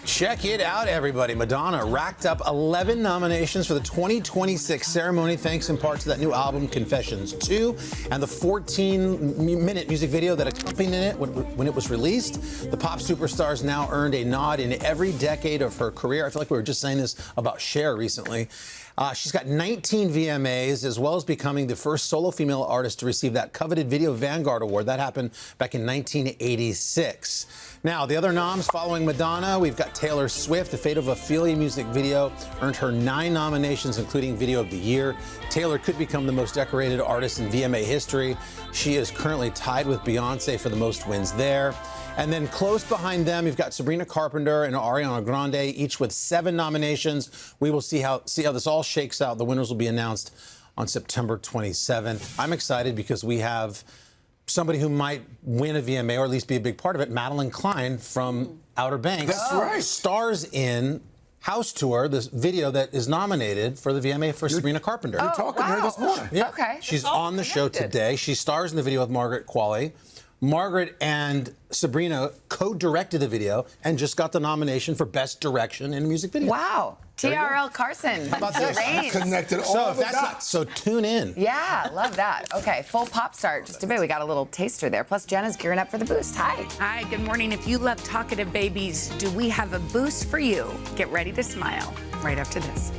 [SPEAKER 10] Check it out, everybody. Madonna racked up 11 nominations for the 2026 ceremony, thanks in part to that new album, Confessions 2, and the 14-minute music video that accompanied it when it was released. The pop superstar's now earned a nod in every decade of her career. I feel like we were just saying this about Cher recently. She's got 19 VMAs, as well as becoming the first solo female artist to receive that coveted Video Vanguard Award. That happened back in 1986. Now, the other noms following Madonna, we've got Taylor Swift. The Fate of Ophelia music video earned her 9 nominations, including Video of the Year. Taylor could become the most decorated artist in VMA history. She is currently tied with Beyonce for the most wins there. And then close behind them, you've got Sabrina Carpenter and Ariana Grande, each with 7 nominations. We will see how this all shakes out. The winners will be announced on September 27. I'm excited because we have somebody who might win a VMA or at least be a big part of it. Madeline Klein from Outer Banks.
[SPEAKER 1] That's right.
[SPEAKER 10] Stars in House Tour, this video that is nominated for the VMA for Sabrina Carpenter.
[SPEAKER 1] You're talking to her this morning.
[SPEAKER 10] Yeah.
[SPEAKER 2] Okay.
[SPEAKER 10] She's on the show today. She stars in the video with Margaret Qualley. Margaret and Sabrina co-directed the video and just got the nomination for Best Direction in a music video.
[SPEAKER 2] Wow. TRL Carson.
[SPEAKER 10] How about this?
[SPEAKER 2] Reigns.
[SPEAKER 1] Connected all
[SPEAKER 10] So,
[SPEAKER 1] the dots.
[SPEAKER 10] so tune in.
[SPEAKER 2] Yeah, love that. Okay, full pop start. Just a bit. We got a little taster there. Plus, Jenna's gearing up for the boost. Hi.
[SPEAKER 15] Hi, good morning. If you love talkative babies, do we have a boost for you? Get ready to smile right after this.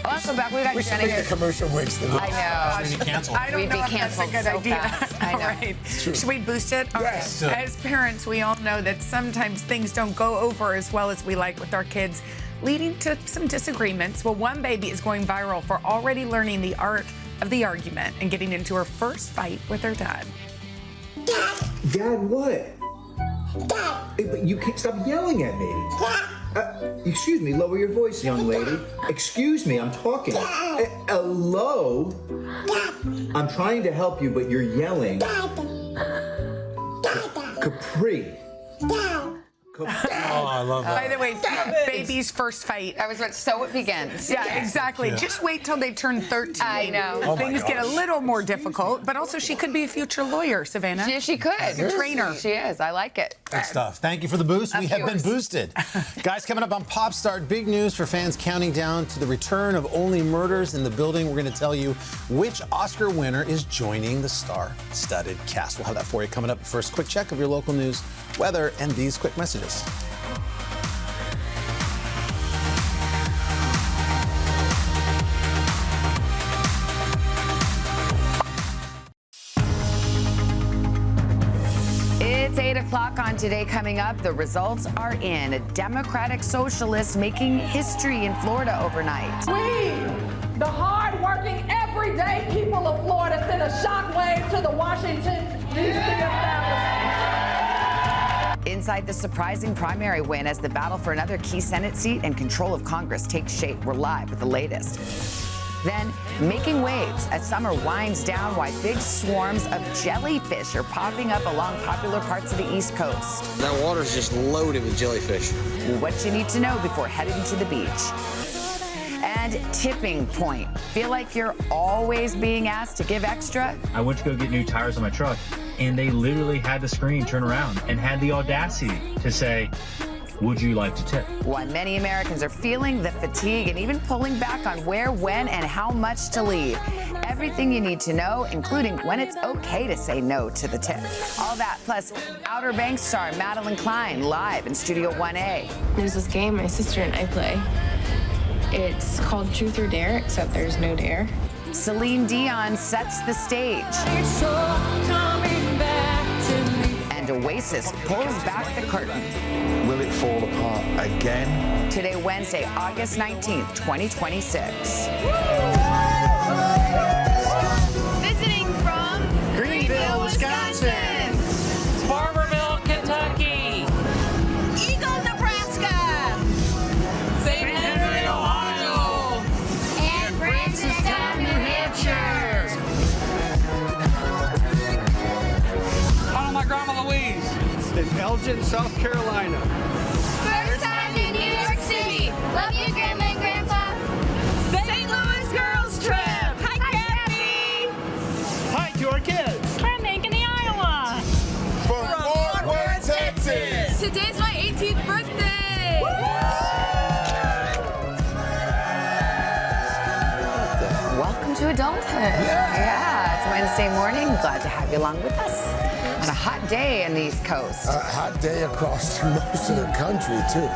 [SPEAKER 2] Welcome back. We got
[SPEAKER 1] We should
[SPEAKER 2] Jenna
[SPEAKER 1] make
[SPEAKER 2] here.
[SPEAKER 1] the commercial breaks the
[SPEAKER 2] I know.
[SPEAKER 15] I don't
[SPEAKER 2] We'd
[SPEAKER 15] know
[SPEAKER 2] be
[SPEAKER 15] if that's a
[SPEAKER 2] canceled
[SPEAKER 15] good
[SPEAKER 2] so
[SPEAKER 15] idea.
[SPEAKER 2] fast. I know.
[SPEAKER 15] All right.
[SPEAKER 1] true.
[SPEAKER 15] Should we boost it? All
[SPEAKER 1] Yes.
[SPEAKER 15] right. As parents, we all know that sometimes things don't go over as well as we like with our kids, leading to some disagreements. Well, one baby is going viral for already learning the art of the argument and getting into her first fight with her dad.
[SPEAKER 16] Dad, what? Dad. You can't stop yelling at me. Excuse me, lower your voice, young lady. Excuse me, I'm talking. Hello? I'm trying to help you, but you're yelling. Capri.
[SPEAKER 10] Oh, I love that.
[SPEAKER 15] By the way, baby's first fight.
[SPEAKER 2] I was about to, so it begins.
[SPEAKER 15] Yeah, exactly.
[SPEAKER 10] Yeah.
[SPEAKER 15] Just wait till they turn 13.
[SPEAKER 2] I know.
[SPEAKER 10] Oh my
[SPEAKER 15] Things get a
[SPEAKER 10] gosh.
[SPEAKER 15] little more difficult, but also she could be a future lawyer, Savannah.
[SPEAKER 2] Yeah, she could.
[SPEAKER 15] A trainer.
[SPEAKER 2] She is. I like it.
[SPEAKER 10] Good stuff. Thank you for the boost. We have been boosted. Guys, coming up on Pop Start, big news for fans counting down to the return of Only Murders in the Building. We're going to tell you which Oscar winner is joining the star-studded cast. We'll have that for you coming up. First, quick check of your local news, weather, and these quick messages.
[SPEAKER 2] It's 8 o'clock on Today. Coming up, the results are in. A Democratic socialist making history in Florida overnight.
[SPEAKER 25] We, the hard-working, everyday people of Florida, send a shockwave to the Washington, D.C. establishment.
[SPEAKER 2] Inside the surprising primary win as the battle for another key Senate seat and control of Congress takes shape. We're live with the latest. Then, making waves as summer winds down, why big swarms of jellyfish are popping up along popular parts of the East Coast.
[SPEAKER 17] That water's just loaded with jellyfish.
[SPEAKER 2] What you need to know before heading to the beach. And tipping point. Feel like you're always being asked to give extra?
[SPEAKER 18] I went to go get new tires on my truck, and they literally had the screen turn around and had the audacity to say, would you like to tip?
[SPEAKER 2] Why many Americans are feeling the fatigue and even pulling back on where, when, and how much to leave. Everything you need to know, including when it's okay to say no to the tip. All that, plus Outer Banks star Madeline Klein live in Studio 1A.
[SPEAKER 19] There's this game my sister and I play. It's called Truth or Dare, except there's no dare.
[SPEAKER 2] Celine Dion sets the stage. And Oasis pulls back the curtain.
[SPEAKER 21] Will it fall apart again?
[SPEAKER 2] Today, Wednesday, August 19th, 2026.
[SPEAKER 25] Visiting from
[SPEAKER 18] Greenville, Wisconsin.
[SPEAKER 25] Barberville, Kentucky. Eagle, Nebraska. St. Henry, Ohio. And Francistown, New Hampshire.
[SPEAKER 18] Call my grandma Louise.
[SPEAKER 16] In Elgin, South Carolina.
[SPEAKER 25] First time in New York City. Love you, Grandma and Grandpa. St. Louis girls trip. Hi, Kathy.
[SPEAKER 16] Hi to our kids.
[SPEAKER 25] From Ankeny, Iowa.
[SPEAKER 16] From Fort Worth, Texas.
[SPEAKER 25] Today's my 18th birthday.
[SPEAKER 2] Welcome to adulthood. Yeah, it's Wednesday morning. Glad to have you along with us on a hot day in the East Coast.
[SPEAKER 1] A hot day across most of the country, too.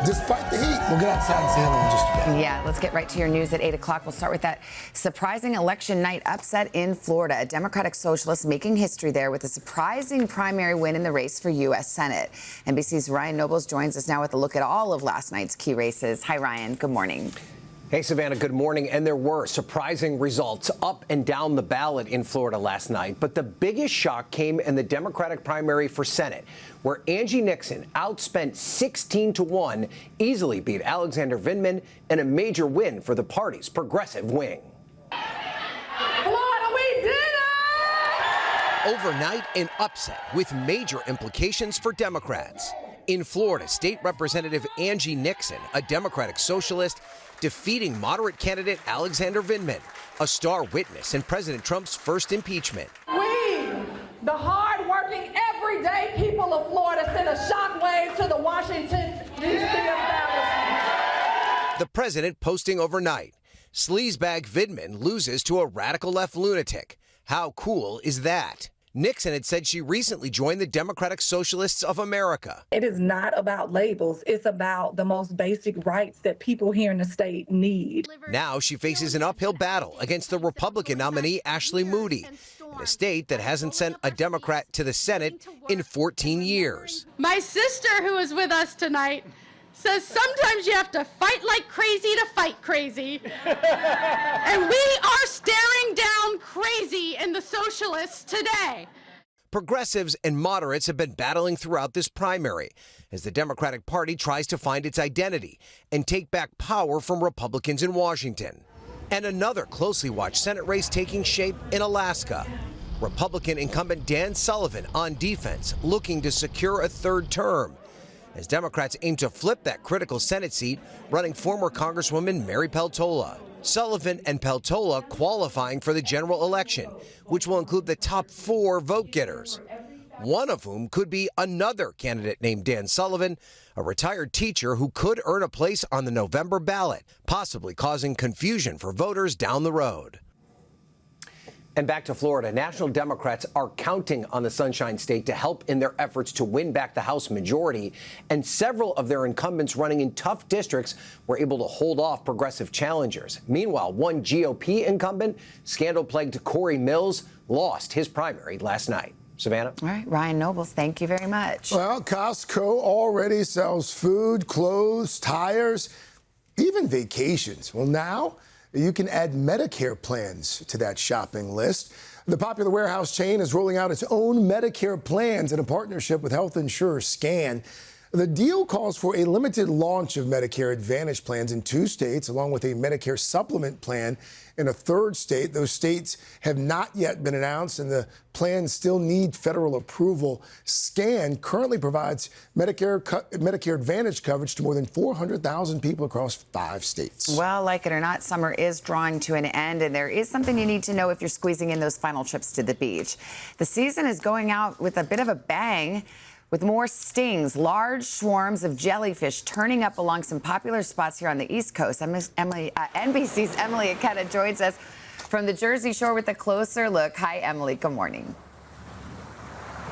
[SPEAKER 1] Despite the heat, we'll get outside and say hello in just a bit.
[SPEAKER 2] Yeah, let's get right to your news at 8 o'clock. We'll start with that surprising election night upset in Florida. A Democratic socialist making history there with a surprising primary win in the race for U.S. Senate. NBC's Ryan Nobles joins us now with a look at all of last night's key races. Hi, Ryan. Good morning.
[SPEAKER 4] Hey, Savannah, good morning. And there were surprising results up and down the ballot in Florida last night. But the biggest shock came in the Democratic primary for Senate, where Angie Nixon outspent 16-1, easily beat Alexander Vindman, in a major win for the party's progressive wing.
[SPEAKER 25] Florida, we did it!
[SPEAKER 5] Overnight, an upset with major implications for Democrats. In Florida, State Representative Angie Nixon, a Democratic socialist, defeating moderate candidate Alexander Vindman, a star witness in President Trump's first impeachment.
[SPEAKER 25] We, the hard-working, everyday people of Florida, sent a shockwave to the Washington, D.C. establishment.
[SPEAKER 5] The president posting overnight, sleazebag Vindman loses to a radical left lunatic. How cool is that? Nixon had said she recently joined the Democratic Socialists of America.
[SPEAKER 6] It is not about labels. It's about the most basic rights that people here in the state need.
[SPEAKER 5] Now she faces an uphill battle against the Republican nominee Ashley Moody, in a state that hasn't sent a Democrat to the Senate in 14 years.
[SPEAKER 7] My sister, who is with us tonight, says sometimes you have to fight like crazy to fight crazy. And we are staring down crazy in the socialists today.
[SPEAKER 5] Progressives and moderates have been battling throughout this primary as the Democratic Party tries to find its identity and take back power from Republicans in Washington. And another closely watched Senate race taking shape in Alaska. Republican incumbent Dan Sullivan on defense, looking to secure a third term, as Democrats aim to flip that critical Senate seat, running former Congresswoman Mary Peltola. Sullivan and Peltola qualifying for the general election, which will include the top 4 vote-getters, one of whom could be another candidate named Dan Sullivan, a retired teacher who could earn a place on the November ballot, possibly causing confusion for voters down the road.
[SPEAKER 4] And back to Florida, national Democrats are counting on the Sunshine State to help in their efforts to win back the House majority. And several of their incumbents running in tough districts were able to hold off progressive challengers. Meanwhile, one GOP incumbent, scandal-plagued Corey Mills, lost his primary last night. Savannah?
[SPEAKER 2] All right, Ryan Nobles, thank you very much.
[SPEAKER 1] Well, Costco already sells food, clothes, tires, even vacations. Well, now you can add Medicare plans to that shopping list. The popular warehouse chain is rolling out its own Medicare plans in a partnership with health insurer Scan. The deal calls for a limited launch of Medicare Advantage plans in 2 states, along with a Medicare supplement plan in a 3rd state. Those states have not yet been announced, and the plans still need federal approval. Scan currently provides Medicare Advantage coverage to more than 400,000 people across 5 states.
[SPEAKER 2] Well, like it or not, summer is drawing to an end, and there is something you need to know if you're squeezing in those final trips to the beach. The season is going out with a bit of a bang, with more stings, large swarms of jellyfish turning up along some popular spots here on the East Coast. NBC's Emily Aketa joins us from the Jersey Shore with a closer look. Hi, Emily. Good morning.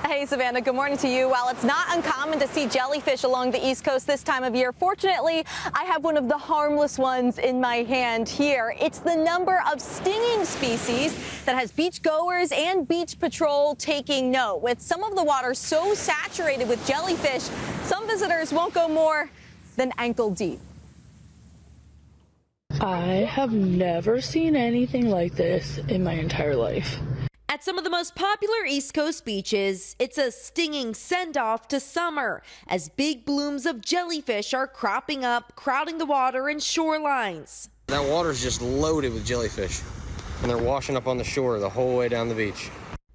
[SPEAKER 22] Hey, Savannah, good morning to you. While it's not uncommon to see jellyfish along the East Coast this time of year, fortunately, I have one of the harmless ones in my hand here. It's the number of stinging species that has beachgoers and beach patrol taking note. With some of the water so saturated with jellyfish, some visitors won't go more than ankle deep.
[SPEAKER 23] I have never seen anything like this in my entire life.
[SPEAKER 24] At some of the most popular East Coast beaches, it's a stinging send-off to summer as big blooms of jellyfish are cropping up, crowding the water and shorelines.
[SPEAKER 17] That water's just loaded with jellyfish, and they're washing up on the shore the whole way down the beach.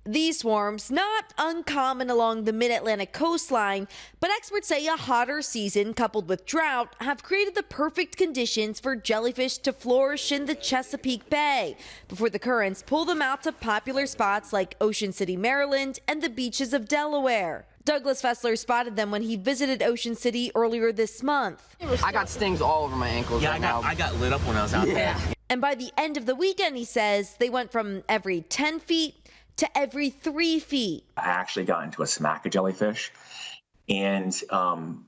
[SPEAKER 24] These swarms, not uncommon along the mid-Atlantic coastline, but experts say a hotter season coupled with drought have created the perfect conditions for jellyfish to flourish in the Chesapeake Bay before the currents pull them out to popular spots like Ocean City, Maryland, and the beaches of Delaware. Douglas Fessler spotted them when he visited Ocean City earlier this month.
[SPEAKER 28] I got stings all over my ankles right now.
[SPEAKER 18] I got lit up when I was out there.
[SPEAKER 24] And by the end of the weekend, he says, they went from every 10 feet to every 3 feet.
[SPEAKER 29] I actually got into a smack of jellyfish, and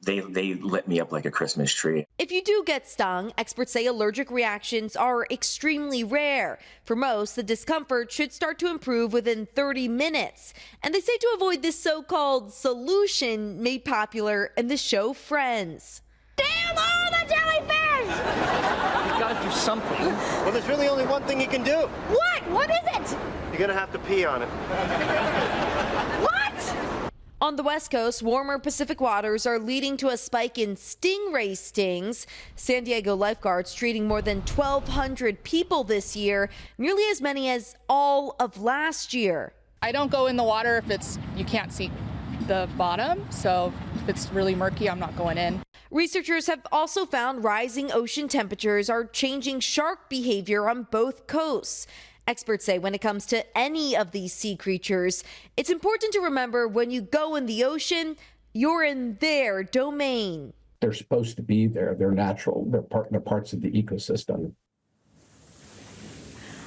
[SPEAKER 29] they lit me up like a Christmas tree.
[SPEAKER 24] If you do get stung, experts say allergic reactions are extremely rare. For most, the discomfort should start to improve within 30 minutes. And they say to avoid this so-called solution made popular in the show Friends.
[SPEAKER 25] Damn all the jellyfish!
[SPEAKER 3] got to do something.
[SPEAKER 8] Well, there's really only one thing you can do.
[SPEAKER 22] What? What is it?
[SPEAKER 8] You're going to have to pee on it.
[SPEAKER 22] What?
[SPEAKER 24] On the West Coast, warmer Pacific waters are leading to a spike in stingray stings. San Diego lifeguards treating more than 1,200 people this year, nearly as many as all of last year.
[SPEAKER 9] I don't go in the water if you can't see the bottom, so if it's really murky, I'm not going in.
[SPEAKER 24] Researchers have also found rising ocean temperatures are changing shark behavior on both coasts. Experts say when it comes to any of these sea creatures, it's important to remember when you go in the ocean, you're in their domain.
[SPEAKER 11] They're supposed to be there. They're natural. They're parts of the ecosystem.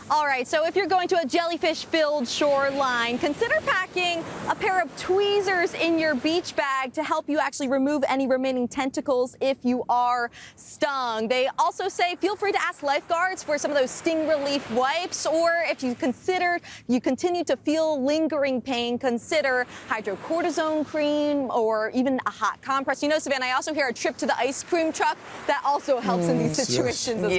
[SPEAKER 22] All right, so if you're going to a jellyfish-filled shoreline, consider packing a pair of tweezers in your beach bag to help you actually remove any remaining tentacles if you are stung. They also say feel free to ask lifeguards for some of those sting relief wipes, or if you continue to feel lingering pain, consider hydrocortisone cream or even a hot compress. You know, Savannah, I also hear a trip to the ice cream truck that also helps in these situations as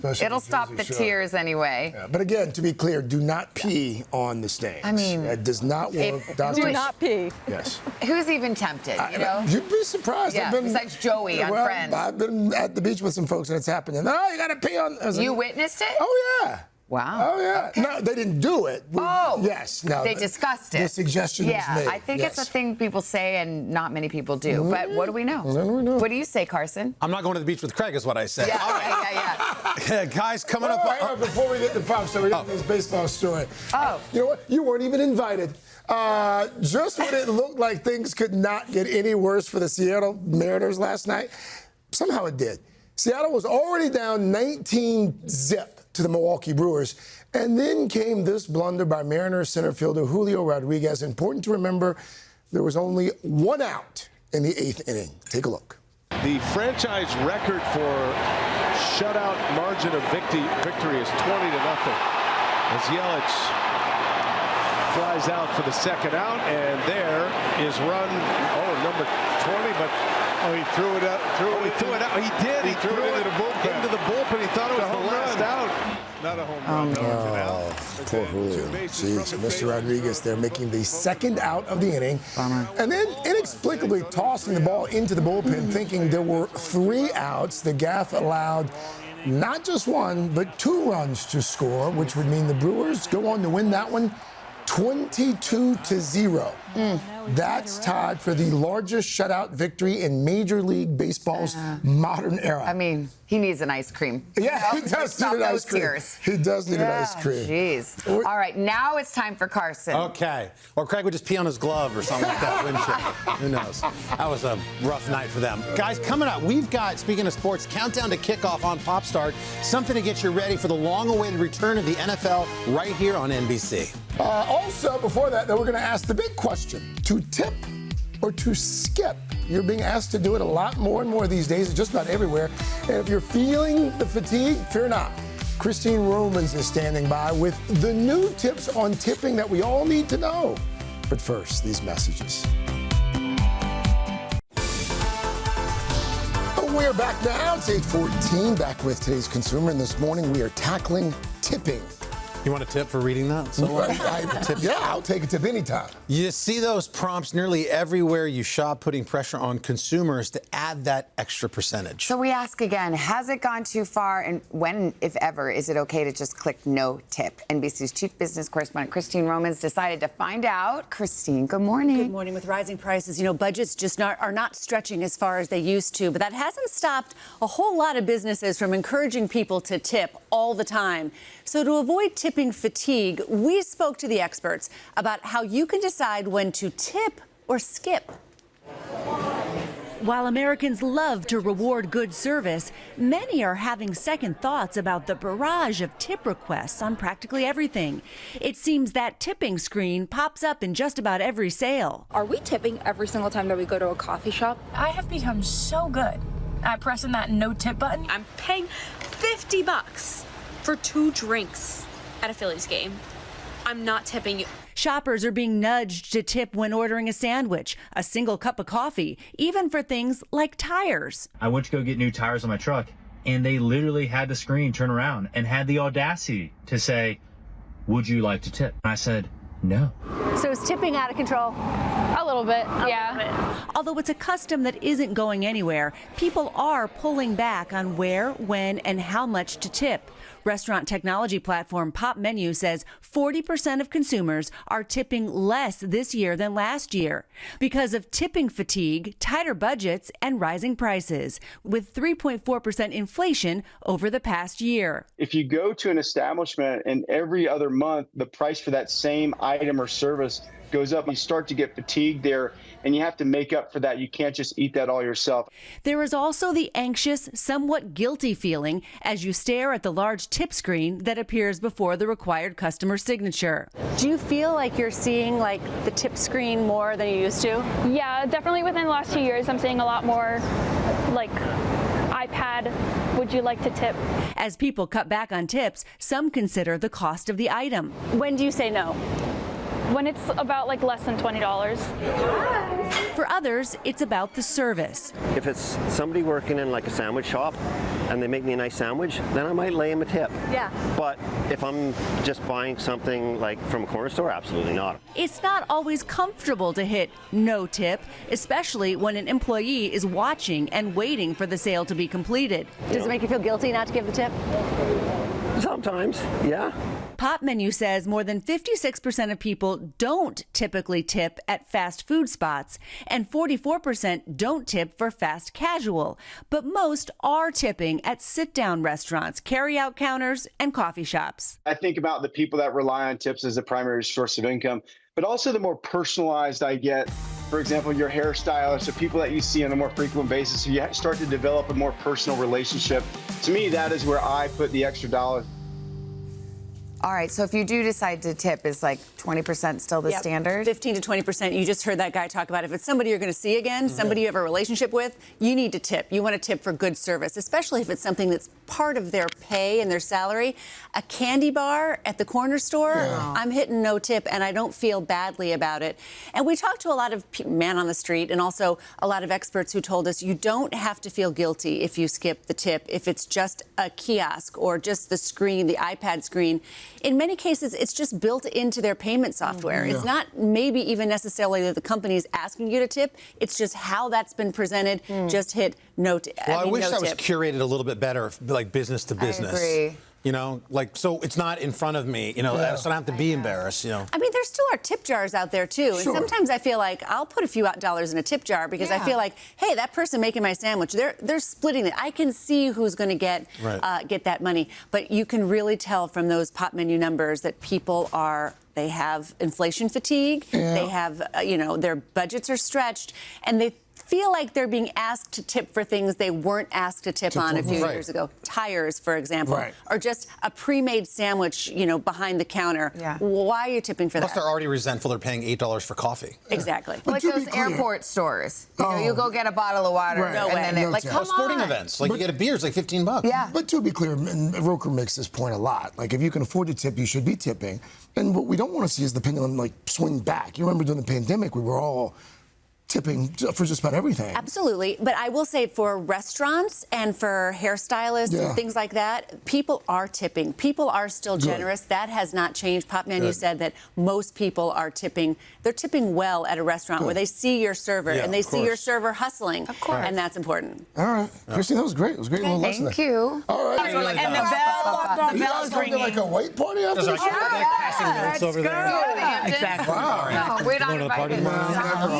[SPEAKER 22] well.
[SPEAKER 2] It'll stop the tears anyway.
[SPEAKER 1] Yeah, but again, to be clear, do not pee on the stains.
[SPEAKER 2] I mean,
[SPEAKER 1] it does not work.
[SPEAKER 22] Do not pee.
[SPEAKER 1] Yes.
[SPEAKER 2] Who's even tempted, you know?
[SPEAKER 1] You'd be surprised.
[SPEAKER 2] Yeah, besides Joey on Friends.
[SPEAKER 1] I've been at the beach with some folks and it's happening. Oh, you got to pee on.
[SPEAKER 2] You witnessed it?
[SPEAKER 1] Oh, yeah.
[SPEAKER 2] Wow.
[SPEAKER 1] Oh, yeah.
[SPEAKER 2] Okay.
[SPEAKER 1] No, they didn't do it. Yes. No.
[SPEAKER 2] They discussed it.
[SPEAKER 1] The suggestion was made.
[SPEAKER 2] I think it's a thing people say and not many people do. But what do we know? What do you say, Carson?
[SPEAKER 10] I'm not going to the beach with Craig, is what I say.
[SPEAKER 2] Yeah.
[SPEAKER 10] Guys, coming up.
[SPEAKER 1] Hang on, before we get to pop, so we got this baseball story.
[SPEAKER 2] Oh.
[SPEAKER 1] You know what? You weren't even invited. Just when it looked like things could not get any worse for the Seattle Mariners last night, somehow it did. Seattle was already down 19-0 to the Milwaukee Brewers. And then came this blunder by Mariners center fielder Julio Rodriguez. Important to remember, there was only one out in the 8th inning. Take a look.
[SPEAKER 12] The franchise record for shutout margin of victory is 20-0. As Yelich flies out for the second out, and there is run, number 20, but
[SPEAKER 8] he threw it out.
[SPEAKER 12] He threw it out. He did. He threw it into the bullpen. He thought it was the last out.
[SPEAKER 8] Not a home run.
[SPEAKER 1] Oh, poor Julio. Jeez, Mr. Rodriguez there making the second out of the inning. And then inexplicably tossing the ball into the bullpen, thinking there were 3 outs. The Gaff allowed not just 1, but 2 runs to score, which would mean the Brewers go on to win that one 22-0. That's tied for the largest shutout victory in Major League Baseball's modern era.
[SPEAKER 2] I mean, he needs an ice cream.
[SPEAKER 1] Yeah, he does need an ice cream. He does need an ice cream.
[SPEAKER 2] Jeez. All right, now it's time for Carson.
[SPEAKER 10] Okay. Or Craig would just pee on his glove or something like that. Who knows? That was a rough night for them. Guys, coming up, we've got, speaking of sports, countdown to kickoff on Popstart. Something to get you ready for the long-awaited return of the NFL right here on NBC.
[SPEAKER 1] Also, before that, though, we're going to ask the big question. To tip or to skip? You're being asked to do it a lot more and more these days. It's just about everywhere. And if you're feeling the fatigue, fear not. Christine Romans is standing by with the new tips on tipping that we all need to know. But first, these messages. We're back now. It's 8:14. Back with today's consumer. And this morning, we are tackling tipping.
[SPEAKER 10] You want a tip for reading that?
[SPEAKER 1] I'll take a tip anytime.
[SPEAKER 10] You see those prompts nearly everywhere you shop, putting pressure on consumers to add that extra percentage.
[SPEAKER 2] So we ask again, has it gone too far? And when, if ever, is it okay to just click no tip? NBC's chief business correspondent Christine Romans decided to find out. Christine, good morning.
[SPEAKER 13] Good morning. With rising prices, budgets just are not stretching as far as they used to. But that hasn't stopped a whole lot of businesses from encouraging people to tip all the time. So to avoid tipping fatigue, we spoke to the experts about how you can decide when to tip or skip.
[SPEAKER 14] While Americans love to reward good service, many are having second thoughts about the barrage of tip requests on practically everything. It seems that tipping screen pops up in just about every sale.
[SPEAKER 26] Are we tipping every single time that we go to a coffee shop?
[SPEAKER 27] I have become so good at pressing that no tip button.
[SPEAKER 26] I'm paying $50 for 2 drinks at a Phillies game. I'm not tipping you.
[SPEAKER 14] Shoppers are being nudged to tip when ordering a sandwich, a single cup of coffee, even for things like tires.
[SPEAKER 18] I went to go get new tires on my truck, and they literally had the screen turn around and had the audacity to say, would you like to tip? And I said, no.
[SPEAKER 13] So is tipping out of control?
[SPEAKER 22] A little bit, yeah.
[SPEAKER 14] Although it's a custom that isn't going anywhere, people are pulling back on where, when, and how much to tip. Restaurant technology platform Pop Menu says 40% of consumers are tipping less this year than last year because of tipping fatigue, tighter budgets, and rising prices, with 3.4% inflation over the past year.
[SPEAKER 3] If you go to an establishment and every other month the price for that same item or service goes up, you start to get fatigued there, and you have to make up for that. You can't just eat that all yourself.
[SPEAKER 14] There is also the anxious, somewhat guilty feeling as you stare at the large tip screen that appears before the required customer signature.
[SPEAKER 13] Do you feel like you're seeing like the tip screen more than you used to?
[SPEAKER 22] Yeah, definitely within the last 2 years, I'm seeing a lot more like iPad, would you like to tip?
[SPEAKER 14] As people cut back on tips, some consider the cost of the item.
[SPEAKER 13] When do you say no?
[SPEAKER 22] When it's about like less than $20.
[SPEAKER 14] For others, it's about the service.
[SPEAKER 5] If it's somebody working in like a sandwich shop and they make me a nice sandwich, then I might lay them a tip.
[SPEAKER 13] Yeah.
[SPEAKER 5] But if I'm just buying something like from a corner store, absolutely not.
[SPEAKER 14] It's not always comfortable to hit no tip, especially when an employee is watching and waiting for the sale to be completed.
[SPEAKER 13] Does it make you feel guilty not to give the tip?
[SPEAKER 5] Sometimes, yeah.
[SPEAKER 14] Pop Menu says more than 56% of people don't typically tip at fast food spots, and 44% don't tip for fast casual. But most are tipping at sit-down restaurants, carry-out counters, and coffee shops.
[SPEAKER 3] I think about the people that rely on tips as a primary source of income, but also the more personalized I get. For example, your hairstylist or people that you see on a more frequent basis, so you start to develop a more personal relationship. To me, that is where I put the extra dollar.
[SPEAKER 2] All right, so if you do decide to tip, is like 20% still the standard?
[SPEAKER 13] 15 to 20%. You just heard that guy talk about if it's somebody you're going to see again, somebody you have a relationship with, you need to tip. You want to tip for good service, especially if it's something that's part of their pay and their salary. A candy bar at the corner store, I'm hitting no tip, and I don't feel badly about it. And we talked to a lot of men on the street and also a lot of experts who told us you don't have to feel guilty if you skip the tip, if it's just a kiosk or just the screen, the iPad screen. In many cases, it's just built into their payment software. It's not maybe even necessarily that the company's asking you to tip. It's just how that's been presented. Just hit no tip.
[SPEAKER 10] Well, I wish that was curated a little bit better, like business to business.
[SPEAKER 2] I agree.
[SPEAKER 10] You know, like, so it's not in front of me, you know, so I don't have to be embarrassed, you know.
[SPEAKER 13] I mean, there still are tip jars out there, too. And sometimes I feel like I'll put a few dollars in a tip jar because I feel like, hey, that person making my sandwich, they're splitting it. I can see who's going to get that money. But you can really tell from those Pop Menu numbers that people they have inflation fatigue. They have, you know, their budgets are stretched, and they feel like they're being asked to tip for things they weren't asked to tip on a few years ago. Tires, for example, or just a pre-made sandwich, you know, behind the counter. Why are you tipping for that?
[SPEAKER 10] Plus, they're already resentful. They're paying $8 for coffee.
[SPEAKER 13] Exactly.
[SPEAKER 2] Like those airport stores. You know, you go get a bottle of water, and then it, like, come on.
[SPEAKER 10] Sporting events, like you get a beer, it's like $15.
[SPEAKER 1] Yeah. But to be clear, and Roker makes this point a lot. Like, if you can afford to tip, you should be tipping. And what we don't want to see is the pendulum like swing back. You remember during the pandemic, we were all tipping for just about everything.
[SPEAKER 13] Absolutely. But I will say for restaurants and for hairstylists and things like that, people are tipping. People are still generous. That has not changed. Pop Menu said that most people are tipping. They're tipping well at a restaurant where they see your server and they see your server hustling. Of course. And that's important.
[SPEAKER 1] All right. Christine, that was great. It was a great little lesson.
[SPEAKER 2] Thank you.
[SPEAKER 1] All right.
[SPEAKER 2] And the bell is ringing.
[SPEAKER 1] Like a white party after this?
[SPEAKER 10] Passing notes over there.
[SPEAKER 2] Exactly.
[SPEAKER 1] Wow.
[SPEAKER 2] No, we're not invited.